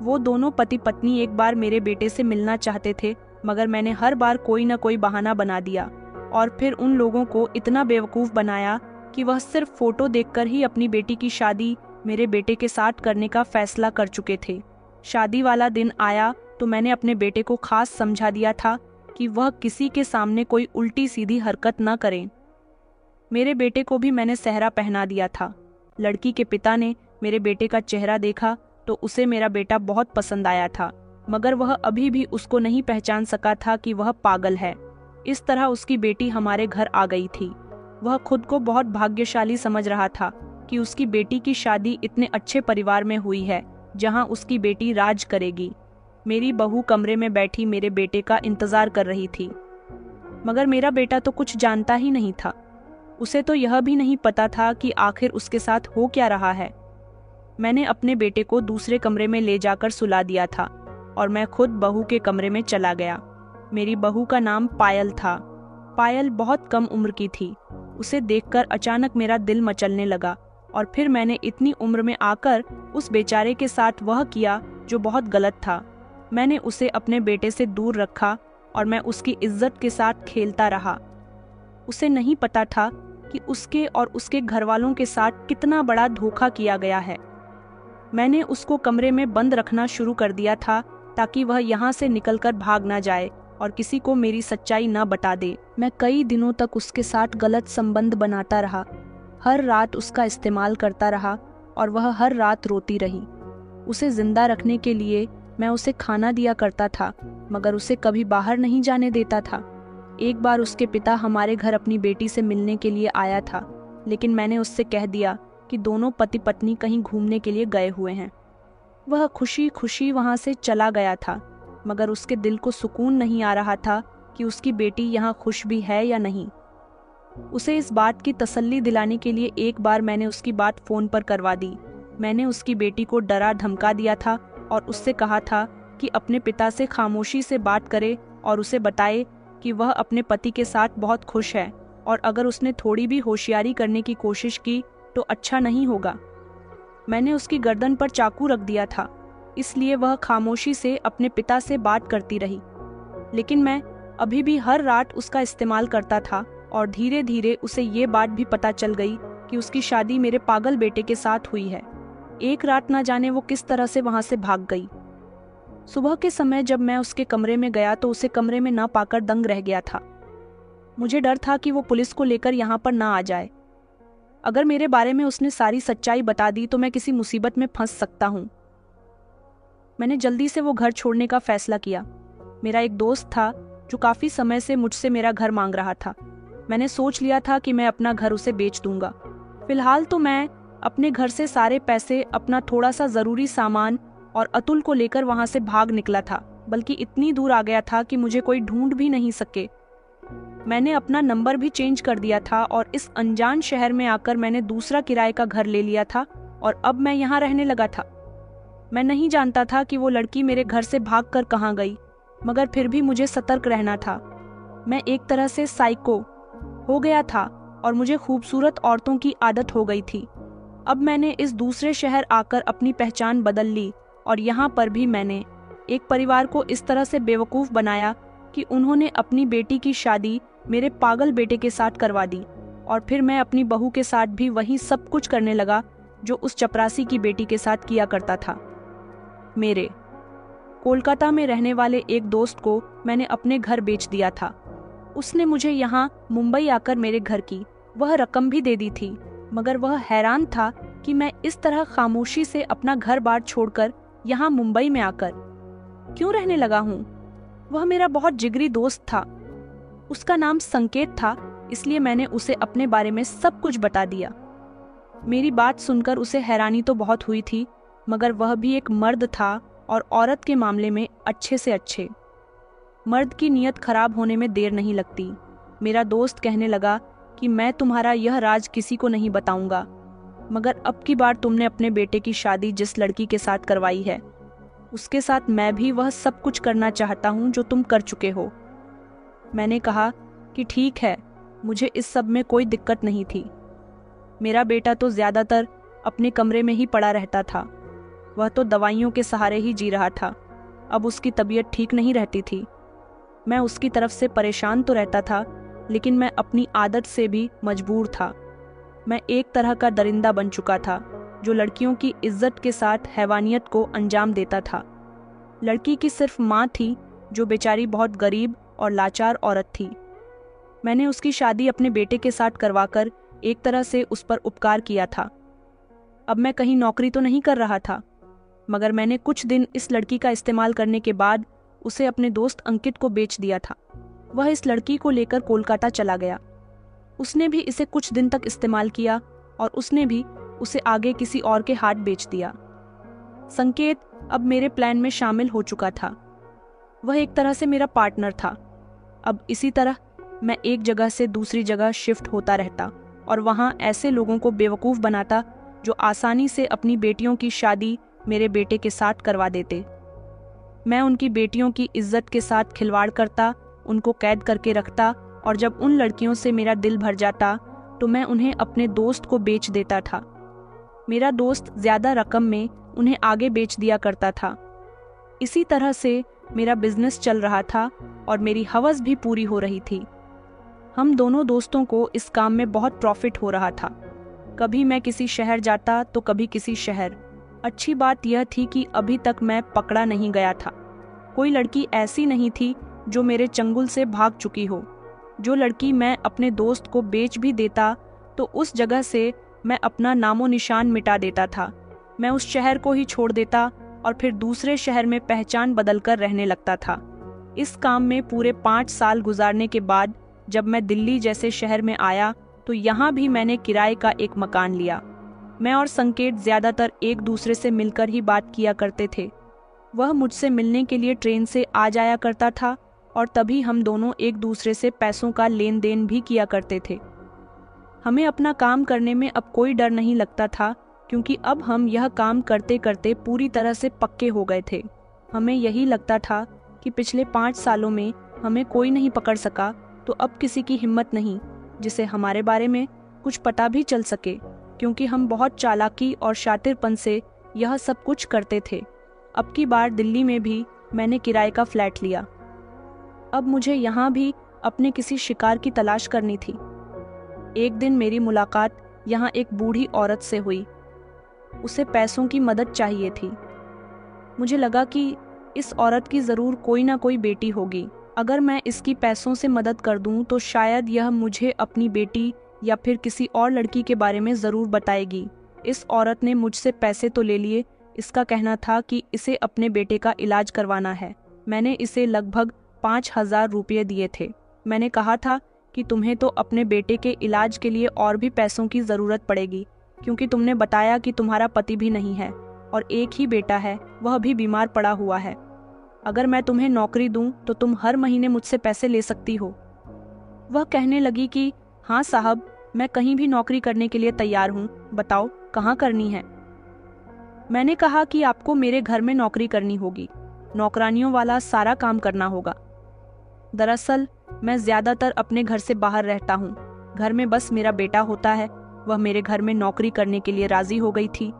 वो दोनों पति पत्नी एक बार मेरे बेटे से मिलना चाहते थे, मगर मैंने हर बार कोई न कोई बहाना बना दिया और फिर उन लोगों को इतना बेवकूफ़ बनाया कि वह सिर्फ फोटो देखकर ही अपनी बेटी की शादी मेरे बेटे के साथ करने का फैसला कर चुके थे। शादी वाला दिन आया तो मैंने अपने बेटे को खास समझा दिया था कि वह किसी के सामने कोई उल्टी सीधी हरकत न करें। मेरे बेटे को भी मैंने सेहरा पहना दिया था। लड़की के पिता ने मेरे बेटे का चेहरा देखा तो उसे मेरा बेटा बहुत पसंद आया था, मगर वह अभी भी उसको नहीं पहचान सका था कि वह पागल है। इस तरह उसकी बेटी हमारे घर आ गई थी। वह खुद को बहुत भाग्यशाली समझ रहा था कि उसकी बेटी की शादी इतने अच्छे परिवार में हुई है, जहां उसकी बेटी राज करेगी। मेरी बहू कमरे में बैठी मेरे बेटे का इंतजार कर रही थी, मगर मेरा बेटा तो कुछ जानता ही नहीं था। उसे तो यह भी नहीं पता था कि आखिर उसके साथ हो क्या रहा है। मैंने अपने बेटे को दूसरे कमरे में ले जाकर सुला दिया था और मैं खुद बहू के कमरे में चला गया। मेरी बहू का नाम पायल था। पायल बहुत कम उम्र की थी। उसे देखकर अचानक मेरा दिल मचलने लगा और फिर मैंने इतनी उम्र में आकर उस बेचारे के साथ वह किया जो बहुत गलत था। मैंने उसे अपने बेटे से दूर रखा और मैं उसकी इज्जत के साथ खेलता रहा। उसे नहीं पता था कि उसके और उसके घरवालों के साथ कितना बड़ा धोखा किया गया है। मैंने उसको कमरे में बंद रखना शुरू कर दिया था ताकि वह यहाँ से निकलकर भाग ना जाए और किसी को मेरी सच्चाई न बता दे। मैं कई दिनों तक उसके साथ गलत संबंध बनाता रहा। हर रात उसका इस्तेमाल करता रहा और वह हर रात रोती रही। उसे जिंदा रखने के लिए मैं उसे खाना दिया करता था, मगर उसे कभी बाहर नहीं जाने देता था। एक बार उसके पिता हमारे घर अपनी बेटी से मिलने के लिए आया था, लेकिन मैंने उससे कह दिया कि दोनों पति पत्नी कहीं घूमने के लिए गए हुए हैं। वह खुशी खुशी वहां से चला गया था, मगर उसके दिल को सुकून नहीं आ रहा था कि उसकी बेटी यहाँ खुश भी है या नहीं। उसे इस बात की तसल्ली दिलाने के लिए एक बार मैंने उसकी बात फोन पर करवा दी। मैंने उसकी बेटी को डरा धमका दिया था और उससे कहा था कि अपने पिता से खामोशी से बात करे और उसे बताए कि वह अपने पति के साथ बहुत खुश है और अगर उसने थोड़ी भी होशियारी करने की कोशिश की तो अच्छा नहीं होगा। मैंने उसकी गर्दन पर चाकू रख दिया था, इसलिए वह खामोशी से अपने पिता से बात करती रही। लेकिन मैं अभी भी हर रात उसका इस्तेमाल करता था और धीरे धीरे उसे ये बात भी पता चल गई कि उसकी शादी मेरे पागल बेटे के साथ हुई है। एक रात ना जाने वो किस तरह से वहां से भाग गई। सुबह के समय जब मैं उसके कमरे में गया तो उसे कमरे में ना पाकर दंग रह गया था। मुझे डर था कि वो पुलिस को लेकर यहाँ पर ना आ जाए। अगर मेरे बारे में उसने सारी सच्चाई बता दी तो मैं किसी मुसीबत में फंस सकता हूँ। मैंने जल्दी से वो घर छोड़ने का फैसला किया। मेरा एक दोस्त था जो काफी समय से मुझसे मेरा घर मांग रहा था। मैंने सोच लिया था कि मैं अपना घर उसे बेच दूंगा। फिलहाल तो मैं अपने घर से सारे पैसे, अपना थोड़ा सा जरूरी सामान और अतुल को लेकर वहां से भाग निकला था, बल्कि इतनी दूर आ गया था कि मुझे कोई ढूंढ भी नहीं सके। मैंने अपना नंबर भी चेंज कर दिया था और इस अनजान शहर में आकर मैंने दूसरा किराए का घर ले लिया था और अब मैं यहाँ रहने लगा था। मैं नहीं जानता था कि वो लड़की मेरे घर से भागकर कहाँ गई, मगर फिर भी मुझे सतर्क रहना था। मैं एक तरह से साइको हो गया था और मुझे खूबसूरत औरतों की आदत हो गई थी। अब मैंने इस दूसरे शहर आकर अपनी पहचान बदल ली और यहाँ पर भी मैंने एक परिवार को इस तरह से बेवकूफ़ बनाया कि उन्होंने अपनी बेटी की शादी मेरे पागल बेटे के साथ करवा दी और फिर मैं अपनी बहू के साथ भी वही सब कुछ करने लगा जो उस चपरासी की बेटी के साथ किया करता था। मेरे कोलकाता में रहने वाले एक दोस्त को मैंने अपने घर बेच दिया था। उसने मुझे यहाँ मुंबई आकर मेरे घर की वह रकम भी दे दी थी, मगर वह हैरान था कि मैं इस तरह खामोशी से अपना घर बार छोड़कर यहाँ मुंबई में आकर क्यों रहने लगा हूँ। वह मेरा बहुत जिगरी दोस्त था। उसका नाम संकेत था, इसलिए मैंने उसे अपने बारे में सब कुछ बता दिया। मेरी बात सुनकर उसे हैरानी तो बहुत हुई थी, मगर वह भी एक मर्द था और औरत के मामले में अच्छे से अच्छे। मर्द की नीयत खराब होने में देर नहीं लगती। मेरा दोस्त कहने लगा कि मैं तुम्हारा यह राज किसी को नहीं बताऊंगा, मगर अब की बार तुमने अपने बेटे की शादी जिस लड़की के साथ करवाई है, उसके साथ मैं भी वह सब कुछ करना चाहता हूँ जो तुम कर चुके हो। मैंने कहा कि ठीक है, मुझे इस सब में कोई दिक्कत नहीं थी। मेरा बेटा तो ज्यादातर अपने कमरे में ही पड़ा रहता था। वह तो दवाइयों के सहारे ही जी रहा था। अब उसकी तबीयत ठीक नहीं रहती थी। मैं उसकी तरफ से परेशान तो रहता था, लेकिन मैं अपनी आदत से भी मजबूर था। मैं एक तरह का दरिंदा बन चुका था जो लड़कियों की इज्जत के साथ हैवानियत को अंजाम देता था। लड़की की सिर्फ माँ थी जो बेचारी बहुत गरीब और लाचार औरत थी। मैंने उसकी शादी अपने बेटे के साथ करवाकर एक तरह से उस पर उपकार किया था। अब मैं कहीं नौकरी तो नहीं कर रहा था, मगर मैंने कुछ दिन इस लड़की का इस्तेमाल करने के बाद उसे अपने दोस्त अंकित को बेच दिया था। वह इस लड़की को लेकर कोलकाता चला गया। उसने भी इसे कुछ दिन तक इस्तेमाल किया और उसने भी उसे आगे किसी और के हाथ बेच दिया। संकेत अब मेरे प्लान में शामिल हो चुका था। वह एक तरह से मेरा पार्टनर था। अब इसी तरह मैं एक जगह से दूसरी जगह शिफ्ट होता रहता और वहाँ ऐसे लोगों को बेवकूफ़ बनाता जो आसानी से अपनी बेटियों की शादी मेरे बेटे के साथ करवा देते। मैं उनकी बेटियों की इज्जत के साथ खिलवाड़ करता, उनको कैद करके रखता और जब उन लड़कियों से मेरा दिल भर जाता तो मैं उन्हें अपने दोस्त को बेच देता था। मेरा दोस्त ज्यादा रकम में उन्हें आगे बेच दिया करता था। इसी तरह से मेरा बिजनेस चल रहा था और मेरी हवस भी पूरी हो रही थी। हम दोनों दोस्तों को इस काम में बहुत प्रॉफिट हो रहा था। कभी मैं किसी शहर जाता तो कभी किसी शहर। अच्छी बात यह थी कि अभी तक मैं पकड़ा नहीं गया था। कोई लड़की ऐसी नहीं थी जो मेरे चंगुल से भाग चुकी हो। जो लड़की मैं अपने दोस्त को बेच भी देता तो उस जगह से मैं अपना नामो निशान मिटा देता था। मैं उस शहर को ही छोड़ देता और फिर दूसरे शहर में पहचान बदलकर रहने लगता था। इस काम में पूरे 5 साल गुजारने के बाद जब मैं दिल्ली जैसे शहर में आया तो यहाँ भी मैंने किराए का एक मकान लिया। मैं और संकेत ज्यादातर एक दूसरे से मिलकर ही बात किया करते थे। वह मुझसे मिलने के लिए ट्रेन से आ जाया करता था और तभी हम दोनों एक दूसरे से पैसों का लेन देन भी किया करते थे। हमें अपना काम करने में अब कोई डर नहीं लगता था, क्योंकि अब हम यह काम करते करते पूरी तरह से पक्के हो गए थे। हमें यही लगता था कि पिछले 5 सालों में हमें कोई नहीं पकड़ सका, तो अब किसी की हिम्मत नहीं जिसे हमारे बारे में कुछ पता भी चल सके, क्योंकि हम बहुत चालाकी और शातिरपन से यह सब कुछ करते थे। अब की बार दिल्ली में भी मैंने किराए का फ्लैट लिया। अब मुझे यहाँ भी अपने किसी शिकार की तलाश करनी थी। एक दिन मेरी मुलाकात यहाँ एक बूढ़ी औरत से हुई। उसे पैसों की मदद चाहिए थी। मुझे लगा कि इस औरत की ज़रूर कोई ना कोई बेटी होगी। अगर मैं इसकी पैसों से मदद कर दूं तो शायद यह मुझे अपनी बेटी या फिर किसी और लड़की के बारे में ज़रूर बताएगी। इस औरत ने मुझसे पैसे तो ले लिए, इसका कहना था कि इसे अपने बेटे का इलाज करवाना है। मैंने इसे लगभग 5,000 रुपये दिए थे। मैंने कहा था कि तुम्हें तो अपने बेटे के इलाज के लिए और भी पैसों की ज़रूरत पड़ेगी, क्योंकि तुमने बताया कि तुम्हारा पति भी नहीं है और एक ही बेटा है, वह भी बीमार पड़ा हुआ है। अगर मैं तुम्हें नौकरी दूं तो तुम हर महीने मुझसे पैसे ले सकती हो। वह कहने लगी कि हाँ साहब, मैं कहीं भी नौकरी करने के लिए तैयार हूँ, बताओ कहाँ करनी है। मैंने कहा कि आपको मेरे घर में नौकरी करनी होगी, नौकरानियों वाला सारा काम करना होगा। दरअसल मैं ज़्यादातर अपने घर से बाहर रहता हूँ, घर में बस मेरा बेटा होता है। वह मेरे घर में नौकरी करने के लिए राज़ी हो गई थी।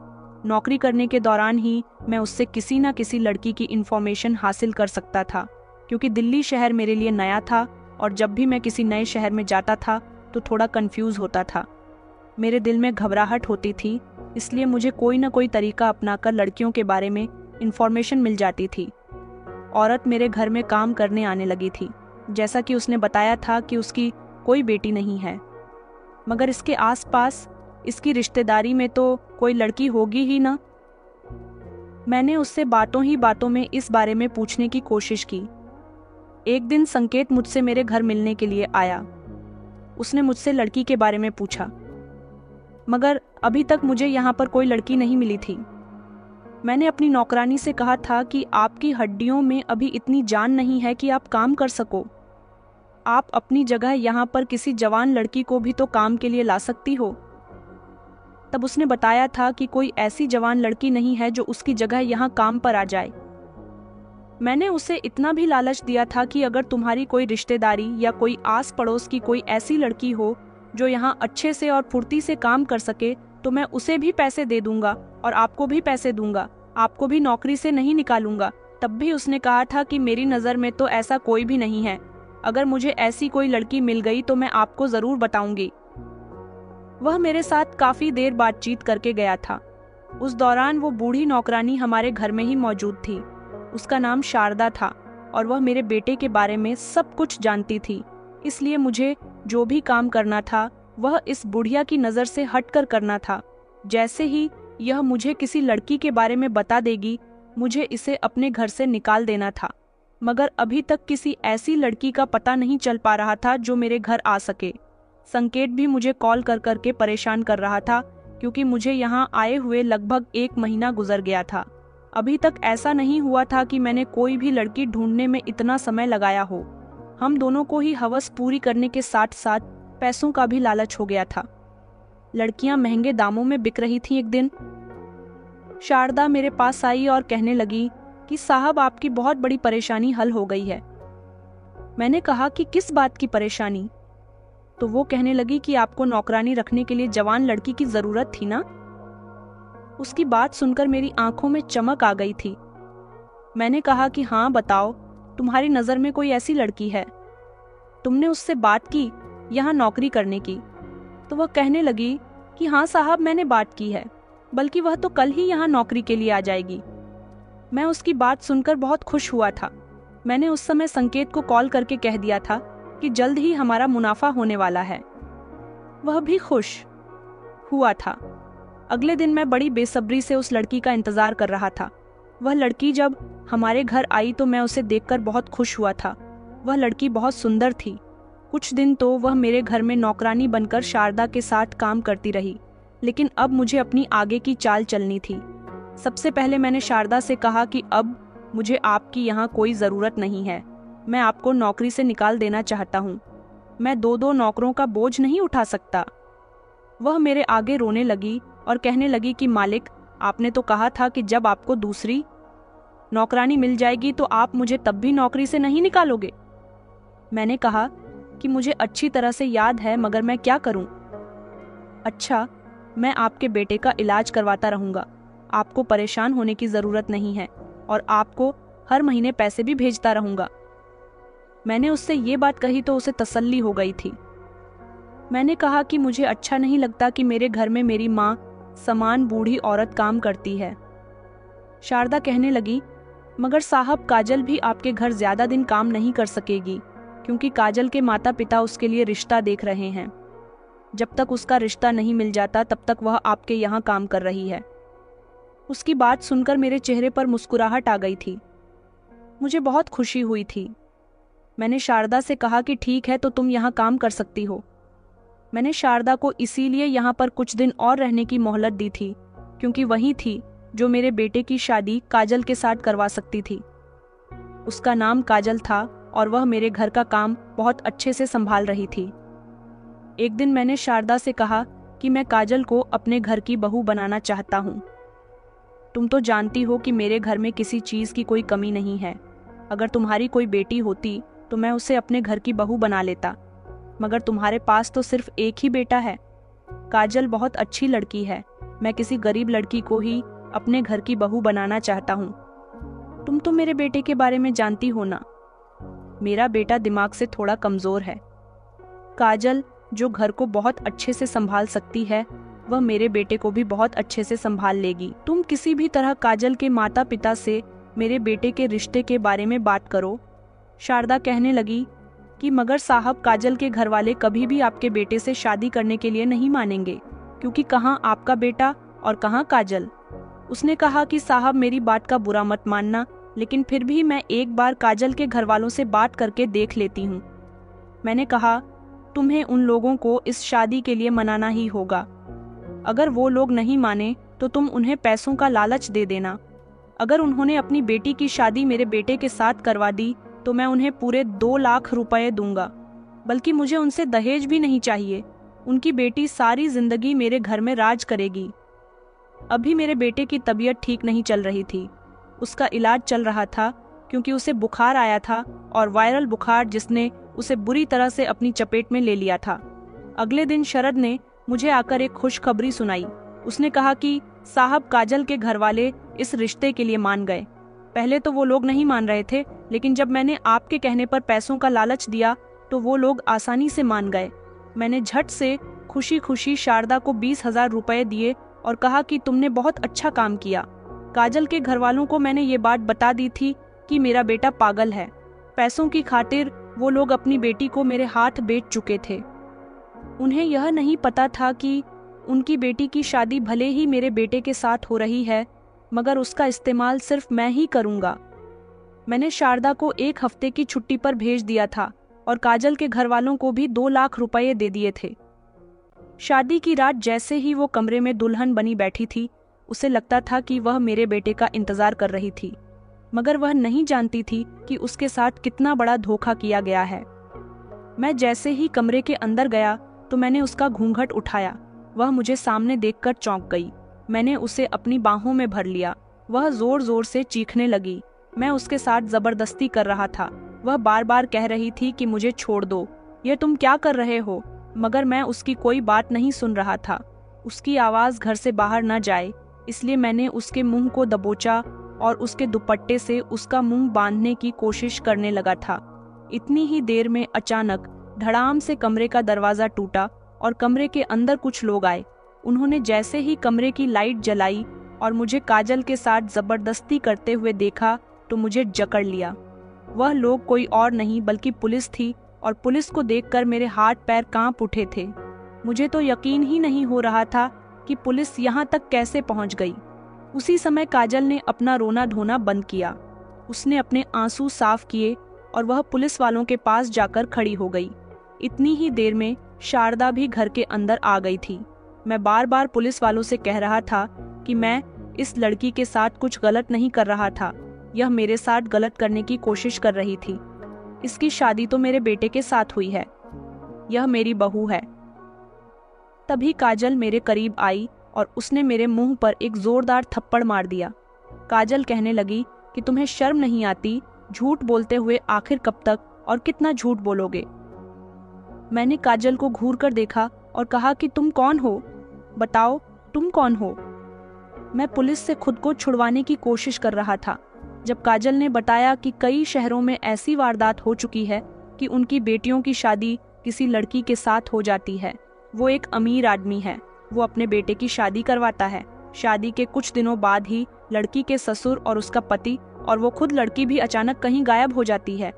नौकरी करने के दौरान ही मैं उससे किसी न किसी लड़की की इन्फॉर्मेशन हासिल कर सकता था, क्योंकि दिल्ली शहर मेरे लिए नया था और जब भी मैं किसी नए शहर में जाता था तो थोड़ा कंफ्यूज होता था। मेरे दिल में घबराहट होती थी, इसलिए मुझे कोई ना कोई तरीका अपनाकर लड़कियों के बारे में इन्फॉर्मेशन मिल जाती थी। औरत मेरे घर में काम करने आने लगी थी। जैसा कि उसने बताया था कि उसकी कोई बेटी नहीं है, मगर इसके आसपास इसकी रिश्तेदारी में तो कोई लड़की होगी ही ना। मैंने उससे बातों ही बातों में इस बारे में पूछने की कोशिश की। एक दिन संकेत मुझसे मेरे घर मिलने के लिए आया। उसने मुझसे लड़की के बारे में पूछा, मगर अभी तक मुझे यहाँ पर कोई लड़की नहीं मिली थी। मैंने अपनी नौकरानी से कहा था कि आपकी हड्डियों में अभी इतनी जान नहीं है कि आप काम कर सको। आप अपनी जगह यहाँ पर किसी जवान लड़की को भी तो काम के लिए ला सकती हो। तब उसने बताया था कि कोई ऐसी जवान लड़की नहीं है जो उसकी जगह यहाँ काम पर आ जाए। मैंने उसे इतना भी लालच दिया था कि अगर तुम्हारी कोई रिश्तेदारी या कोई आस पड़ोस की कोई ऐसी लड़की हो जो यहाँ अच्छे से और फुर्ती से काम कर सके तो मैं उसे भी पैसे दे दूंगा और आपको भी पैसे दूंगा, आपको भी नौकरी से नहीं निकालूंगा। तब भी उसने कहा था कि मेरी नज़र में तो ऐसा कोई भी नहीं है, अगर मुझे ऐसी कोई लड़की मिल गई तो मैं आपको ज़रूर बताऊंगी। वह मेरे साथ काफ़ी देर बातचीत करके गया था। उस दौरान वो बूढ़ी नौकरानी हमारे घर में ही मौजूद थी। उसका नाम शारदा था और वह मेरे बेटे के बारे में सब कुछ जानती थी, इसलिए मुझे जो भी काम करना था वह इस बुढ़िया की नज़र से हटकर करना था। जैसे ही यह मुझे किसी लड़की के बारे में बता देगी, मुझे इसे अपने घर से निकाल देना था। मगर अभी तक किसी ऐसी लड़की का पता नहीं चल पा रहा था जो मेरे घर आ सके। संकेत भी मुझे कॉल कर करके परेशान कर रहा था, क्योंकि मुझे यहाँ आए हुए लगभग 1 महीना गुजर गया था। अभी तक ऐसा नहीं हुआ था कि मैंने कोई भी लड़की ढूंढने में इतना समय लगाया हो। हम दोनों को ही हवस पूरी करने के साथ साथ पैसों का भी लालच हो गया था। लड़कियां महंगे दामों में बिक रही थीं। एक दिन शारदा मेरे पास आई और कहने लगी कि साहब, आपकी बहुत बड़ी परेशानी हल हो गई है। मैंने कहा कि किस बात की परेशानी? तो वो कहने लगी कि आपको नौकरानी रखने के लिए जवान लड़की की जरूरत थी ना। उसकी बात सुनकर मेरी आंखों में चमक आ गई थी। मैंने कहा कि हाँ बताओ, तुम्हारी नज़र में कोई ऐसी लड़की है? तुमने उससे बात की यहाँ नौकरी करने की? तो वह कहने लगी कि हाँ साहब, मैंने बात की है, बल्कि वह तो कल ही यहाँ नौकरी के लिए आ जाएगी। मैं उसकी बात सुनकर बहुत खुश हुआ था। मैंने उस समय संकेत को कॉल करके कह दिया था कि जल्द ही हमारा मुनाफा होने वाला है। वह भी खुश हुआ था। अगले दिन मैं बड़ी बेसब्री से उस लड़की का इंतजार कर रहा था। वह लड़की जब हमारे घर आई तो मैं उसे देखकर बहुत खुश हुआ था। वह लड़की बहुत सुंदर थी। कुछ दिन तो वह मेरे घर में नौकरानी बनकर शारदा के साथ काम करती रही, लेकिन अब मुझे अपनी आगे की चाल चलनी थी। सबसे पहले मैंने शारदा से कहा कि अब मुझे आपकी यहाँ कोई ज़रूरत नहीं है, मैं आपको नौकरी से निकाल देना चाहता हूँ। मैं 2-2 नौकरों का बोझ नहीं उठा सकता। वह मेरे आगे रोने लगी और कहने लगी कि मालिक, आपने तो कहा था कि जब आपको दूसरी नौकरानी मिल जाएगी तो आप मुझे तब भी नौकरी से नहीं निकालोगे। मैंने कहा कि मुझे अच्छी तरह से याद है, मगर मैं क्या करूं? अच्छा, मैं आपके बेटे का इलाज करवाता रहूंगा, आपको परेशान होने की ज़रूरत नहीं है और आपको हर महीने पैसे भी भेजता रहूंगा। मैंने उससे ये बात कही तो उसे तसल्ली हो गई थी। मैंने कहा कि मुझे अच्छा नहीं लगता कि मेरे घर में मेरी माँ समान बूढ़ी औरत काम करती है। शारदा कहने लगी, मगर साहब काजल भी आपके घर ज्यादा दिन काम नहीं कर सकेगी, क्योंकि काजल के माता पिता उसके लिए रिश्ता देख रहे हैं। जब तक उसका रिश्ता नहीं मिल जाता तब तक वह आपके यहाँ काम कर रही है। उसकी बात सुनकर मेरे चेहरे पर मुस्कुराहट आ गई थी। मुझे बहुत खुशी हुई थी। मैंने शारदा से कहा कि ठीक है, तो तुम यहाँ काम कर सकती हो। मैंने शारदा को इसीलिए यहाँ पर कुछ दिन और रहने की मोहलत दी थी, क्योंकि वही थी जो मेरे बेटे की शादी काजल के साथ करवा सकती थी। उसका नाम काजल था और वह मेरे घर का काम बहुत अच्छे से संभाल रही थी। एक दिन मैंने शारदा से कहा कि मैं काजल को अपने घर की बहू बनाना चाहता हूँ। तुम तो जानती हो कि मेरे घर में किसी चीज़ की कोई कमी नहीं है। अगर तुम्हारी कोई बेटी होती तो मैं उसे अपने घर की बहू बना लेता, मगर तुम्हारे पास तो सिर्फ एक ही बेटा है। काजल बहुत अच्छी लड़की है। मैं किसी गरीब लड़की को ही अपने घर की बहू बनाना चाहता हूँ। तुम तो मेरे बेटे के बारे में जानती हो ना। मेरा बेटा दिमाग से थोड़ा कमज़ोर है। काजल जो घर को बहुत अच्छे से संभाल सकती है, वह मेरे बेटे को भी बहुत अच्छे से संभाल लेगी। तुम किसी भी तरह काजल के माता पिता से मेरे बेटे के रिश्ते के बारे में बात करो। शारदा कहने लगी कि मगर साहब काजल के घर वाले कभी भी आपके बेटे से शादी करने के लिए नहीं मानेंगे, क्योंकि कहाँ आपका बेटा और कहाँ काजल। उसने कहा कि साहब मेरी बात का बुरा मत मानना, लेकिन फिर भी मैं एक बार काजल के घर वालों से बात करके देख लेती हूँ। मैंने कहा, तुम्हें उन लोगों को इस शादी के लिए मनाना ही होगा। अगर वो लोग नहीं माने तो तुम उन्हें पैसों का लालच दे देना। अगर उन्होंने अपनी बेटी की शादी मेरे बेटे के साथ करवा दी तो मैं उन्हें पूरे 2 लाख रुपए दूंगा। बल्कि मुझे उनसे दहेज भी नहीं चाहिए। उनकी बेटी सारी जिंदगी मेरे घर में राज करेगी। अभी मेरे बेटे की तबीयत ठीक नहीं चल रही थी। उसका इलाज चल रहा था, क्योंकि उसे बुखार आया था, और वायरल बुखार जिसने उसे बुरी तरह से अपनी चपेट में ले लिया था। अगले दिन शरद ने मुझे आकर एक खुशखबरी सुनाई। उसने कहा कि साहब काजल के घर वाले इस रिश्ते के लिए मान गए। पहले तो वो लोग नहीं मान रहे थे, लेकिन जब मैंने आपके कहने पर पैसों का लालच दिया तो वो लोग आसानी से मान गए। मैंने झट से खुशी खुशी शारदा को 20,000 रुपए दिए और कहा कि तुमने बहुत अच्छा काम किया। काजल के घर वालों को मैंने ये बात बता दी थी कि मेरा बेटा पागल है। पैसों की खातिर वो लोग अपनी बेटी को मेरे हाथ बेच चुके थे। उन्हें यह नहीं पता था कि उनकी बेटी की शादी भले ही मेरे बेटे के साथ हो रही है, मगर उसका इस्तेमाल सिर्फ मैं ही करूंगा। मैंने शारदा को 1 हफ्ते की छुट्टी पर भेज दिया था और काजल के घर वालों को भी 2 लाख रुपए दे दिए थे। शादी की रात जैसे ही वो कमरे में दुल्हन बनी बैठी थी, उसे लगता था कि वह मेरे बेटे का इंतजार कर रही थी, मगर वह नहीं जानती थी कि उसके साथ कितना बड़ा धोखा किया गया है। मैं जैसे ही कमरे के अंदर गया तो मैंने उसका घूंघट उठाया। वह मुझे सामने देखकर चौंक गई। मैंने उसे अपनी बाहों में भर लिया। वह जोर जोर से चीखने लगी। मैं उसके साथ जबरदस्ती कर रहा था। वह बार बार कह रही थी कि मुझे छोड़ दो, ये तुम क्या कर रहे हो, मगर मैं उसकी कोई बात नहीं सुन रहा था। उसकी आवाज़ घर से बाहर न जाए, इसलिए मैंने उसके मुंह को दबोचा और उसके दुपट्टे से उसका मुंह बांधने की कोशिश करने लगा था। इतनी ही देर में अचानक धड़ाम से कमरे का दरवाज़ा टूटा और कमरे के अंदर कुछ लोग आए। उन्होंने जैसे ही कमरे की लाइट जलाई और मुझे काजल के साथ जबरदस्ती करते हुए देखा तो मुझे जकड़ लिया। वह लोग कोई और नहीं बल्कि पुलिस थी, और पुलिस को देखकर मेरे हाथ पैर कांप उठे थे। मुझे तो यकीन ही नहीं हो रहा था कि पुलिस यहाँ तक कैसे पहुँच गई। उसी समय काजल ने अपना रोना धोना बंद किया। उसने अपने आंसू साफ किए और वह पुलिस वालों के पास जाकर खड़ी हो गई। इतनी ही देर में शारदा भी घर के अंदर आ गई थी। मैं बार बार पुलिस वालों से कह रहा था कि मैं इस लड़की के साथ कुछ गलत नहीं कर रहा था। यह मेरे साथ गलत करने की कोशिश कर रही थी। इसकी शादी तो मेरे बेटे के साथ हुई है। यह मेरी बहू है। तभी काजल मेरे करीब आई और उसने मेरे मुंह पर एक जोरदार थप्पड़ मार दिया। काजल कहने लगी कि तुम्हें शर्म नहीं आती? झूठ बोलते हुए आखिर कब तक और कितना झूठ बोलोगे? मैंने काजल को घूर कर देखा और कहा कि तुम कौन हो? बताओ, तुम कौन हो? मैं पुलिस से खुद को छुड़वाने की कोशिश कर रहा था। जब काजल ने बताया कि कई शहरों में ऐसी वारदात हो चुकी है कि उनकी बेटियों की शादी किसी लड़की के साथ हो जाती है। वो एक अमीर आदमी है, वो अपने बेटे की शादी करवाता है। शादी के कुछ दिनों बाद ही लड़की के ससुर और उसका पति और वो खुद लड़की भी अचानक कहीं गायब हो जाती है।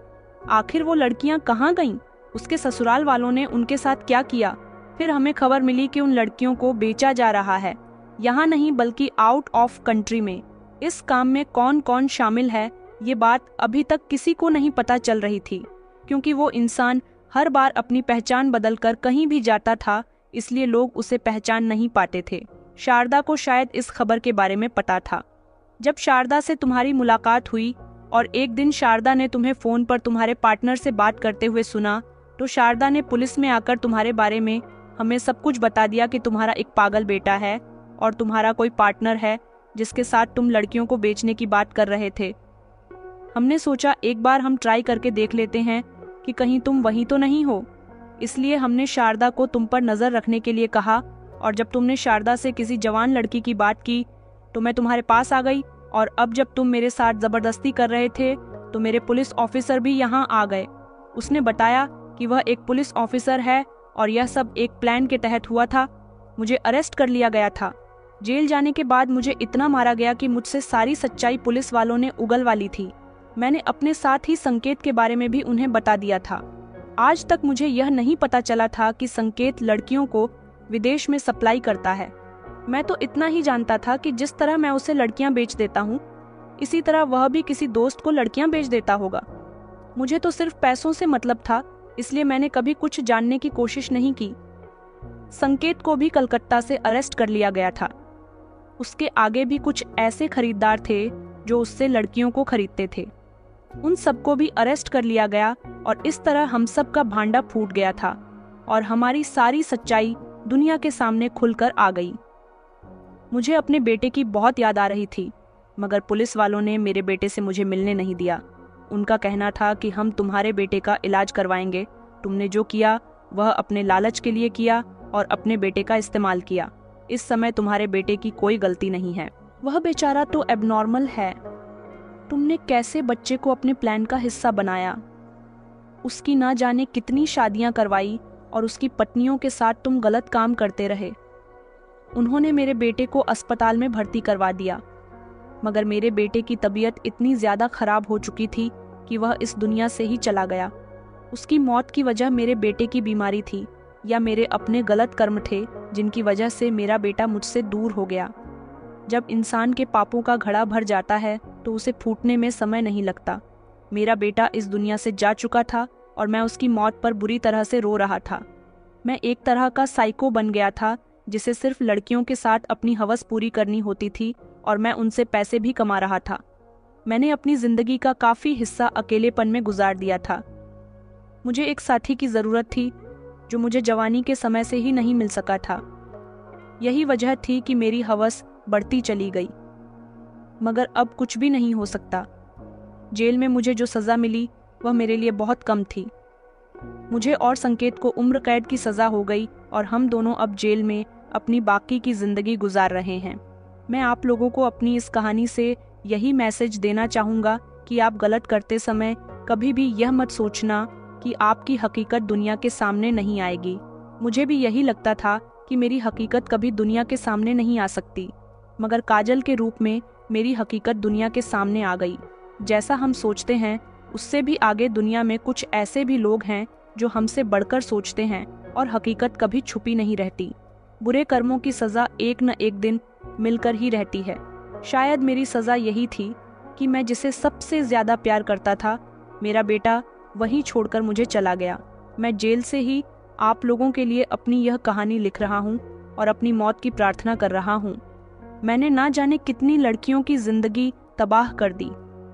आखिर वो लड़कियां कहाँ गईं? उसके ससुराल वालों ने उनके साथ क्या किया? फिर हमें खबर मिली कि उन लड़कियों को बेचा जा रहा है, यहाँ नहीं बल्कि आउट ऑफ कंट्री में। इस काम में कौन कौन शामिल है, ये बात अभी तक किसी को नहीं पता चल रही थी, क्योंकि वो इंसान हर बार अपनी पहचान बदलकर कहीं भी जाता था, इसलिए लोग उसे पहचान नहीं पाते थे। शारदा को शायद इस खबर के बारे में पता था। जब शारदा से तुम्हारी मुलाकात हुई और एक दिन शारदा ने तुम्हें फोन पर तुम्हारे पार्टनर से बात करते हुए सुना, तो शारदा ने पुलिस में आकर तुम्हारे बारे में हमें सब कुछ बता दिया कि तुम्हारा एक पागल बेटा है और तुम्हारा कोई पार्टनर है जिसके साथ तुम लड़कियों को बेचने की बात कर रहे थे। हमने सोचा एक बार हम ट्राई करके देख लेते हैं कि कहीं तुम वही तो नहीं हो, इसलिए हमने शारदा को तुम पर नजर रखने के लिए कहा। और जब तुमने शारदा से किसी जवान लड़की की बात की तो मैं तुम्हारे पास आ गई, और अब जब तुम मेरे साथ जबरदस्ती कर रहे थे तो मेरे पुलिस ऑफिसर भी यहाँ आ गए। उसने बताया कि वह एक पुलिस ऑफिसर है और यह सब एक प्लान के तहत हुआ था। मुझे अरेस्ट कर लिया गया था। जेल जाने के बाद मुझे इतना मारा गया कि मुझसे सारी सच्चाई पुलिस वालों ने उगलवा ली थी। मैंने अपने साथ ही संकेत के बारे में भी उन्हें बता दिया था। आज तक मुझे यह नहीं पता चला था कि संकेत लड़कियों को विदेश में सप्लाई करता है। मैं तो इतना ही जानता था कि जिस तरह मैं उसे लड़कियां बेच देता हूँ, इसी तरह वह भी किसी दोस्त को लड़कियां बेच देता होगा। मुझे तो सिर्फ पैसों से मतलब था, इसलिए मैंने कभी कुछ जानने की कोशिश नहीं की। संकेत को भी कलकत्ता से अरेस्ट कर लिया गया था। उसके आगे भी कुछ ऐसे खरीदार थे जो उससे लड़कियों को खरीदते थे। उन सबको भी अरेस्ट कर लिया गया और इस तरह हम सब का भांडा फूट गया था और हमारी सारी सच्चाई दुनिया के सामने खुलकर आ गई। मुझे अपने बेटे की बहुत याद आ रही थी, मगर पुलिस वालों ने मेरे बेटे से मुझे मिलने नहीं दिया। उनका कहना था कि हम तुम्हारे बेटे का इलाज करवाएंगे। तुमने जो किया वह अपने लालच के लिए किया और अपने बेटे का इस्तेमाल किया। इस समय तुम्हारे बेटे की कोई गलती नहीं है। वह बेचारा तो एबनॉर्मल है। तुमने कैसे बच्चे को अपने प्लान का हिस्सा बनाया? उसकी ना जाने कितनी शादियां करवाई और उसकी पत्नियों के साथ तुम गलत काम करते रहे। उन्होंने मेरे बेटे को अस्पताल में भर्ती करवा दिया, मगर मेरे बेटे की तबीयत इतनी ज्यादा खराब हो चुकी थी कि वह इस दुनिया से ही चला गया। उसकी मौत की वजह मेरे बेटे की बीमारी थी या मेरे अपने गलत कर्म थे जिनकी वजह से मेरा बेटा मुझसे दूर हो गया। जब इंसान के पापों का घड़ा भर जाता है तो उसे फूटने में समय नहीं लगता। मेरा बेटा इस दुनिया से जा चुका था और मैं उसकी मौत पर बुरी तरह से रो रहा था। मैं एक तरह का साइको बन गया था जिसे सिर्फ लड़कियों के साथ अपनी हवस पूरी करनी होती थी और मैं उनसे पैसे भी कमा रहा था। मैंने अपनी जिंदगी का काफी हिस्सा अकेलेपन में गुजार दिया था। मुझे एक साथी की जरूरत थी जो मुझे जवानी के समय से ही नहीं मिल सका था। यही वजह थी कि मेरी हवस बढ़ती चली गई, मगर अब कुछ भी नहीं हो सकता। जेल में मुझे जो सजा मिली वह मेरे लिए बहुत कम थी। मुझे और संकेत को उम्र कैद की सजा हो गई और हम दोनों अब जेल में अपनी बाकी की जिंदगी गुजार रहे हैं। मैं आप लोगों को अपनी इस कहानी से यही मैसेज देना चाहूँगा कि आप गलत करते समय कभी भी यह मत सोचना कि आपकी हकीकत दुनिया के सामने नहीं आएगी। मुझे भी यही लगता था कि मेरी हकीकत कभी दुनिया के सामने नहीं आ सकती, मगर काजल के रूप में मेरी हकीकत दुनिया के सामने आ गई। जैसा हम सोचते हैं उससे भी आगे दुनिया में कुछ ऐसे भी लोग हैं जो हमसे बढ़कर सोचते हैं और हकीकत कभी छुपी नहीं रहती। बुरे कर्मों की सज़ा एक न एक दिन मिलकर ही रहती है। शायद मेरी सज़ा यही थी कि मैं जिसे सबसे ज़्यादा प्यार करता था, मेरा बेटा, वही छोड़कर मुझे चला गया। मैं जेल से ही आप लोगों के लिए अपनी यह कहानी लिख रहा हूँ और अपनी मौत की प्रार्थना कर रहा हूँ। मैंने ना जाने कितनी लड़कियों की जिंदगी तबाह कर दी,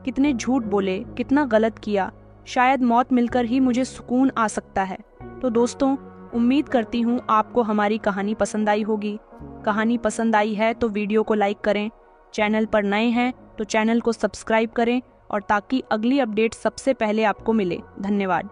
कितने झूठ बोले, कितना गलत किया। शायद मौत मिलकर ही मुझे सुकून आ सकता है। तो दोस्तों, उम्मीद करती हूँ आपको हमारी कहानी पसंद आई होगी। कहानी पसंद आई है तो वीडियो को लाइक करें, चैनल पर नए हैं तो चैनल को सब्सक्राइब करें और ताकि अगली अपडेट सबसे पहले आपको मिले। धन्यवाद।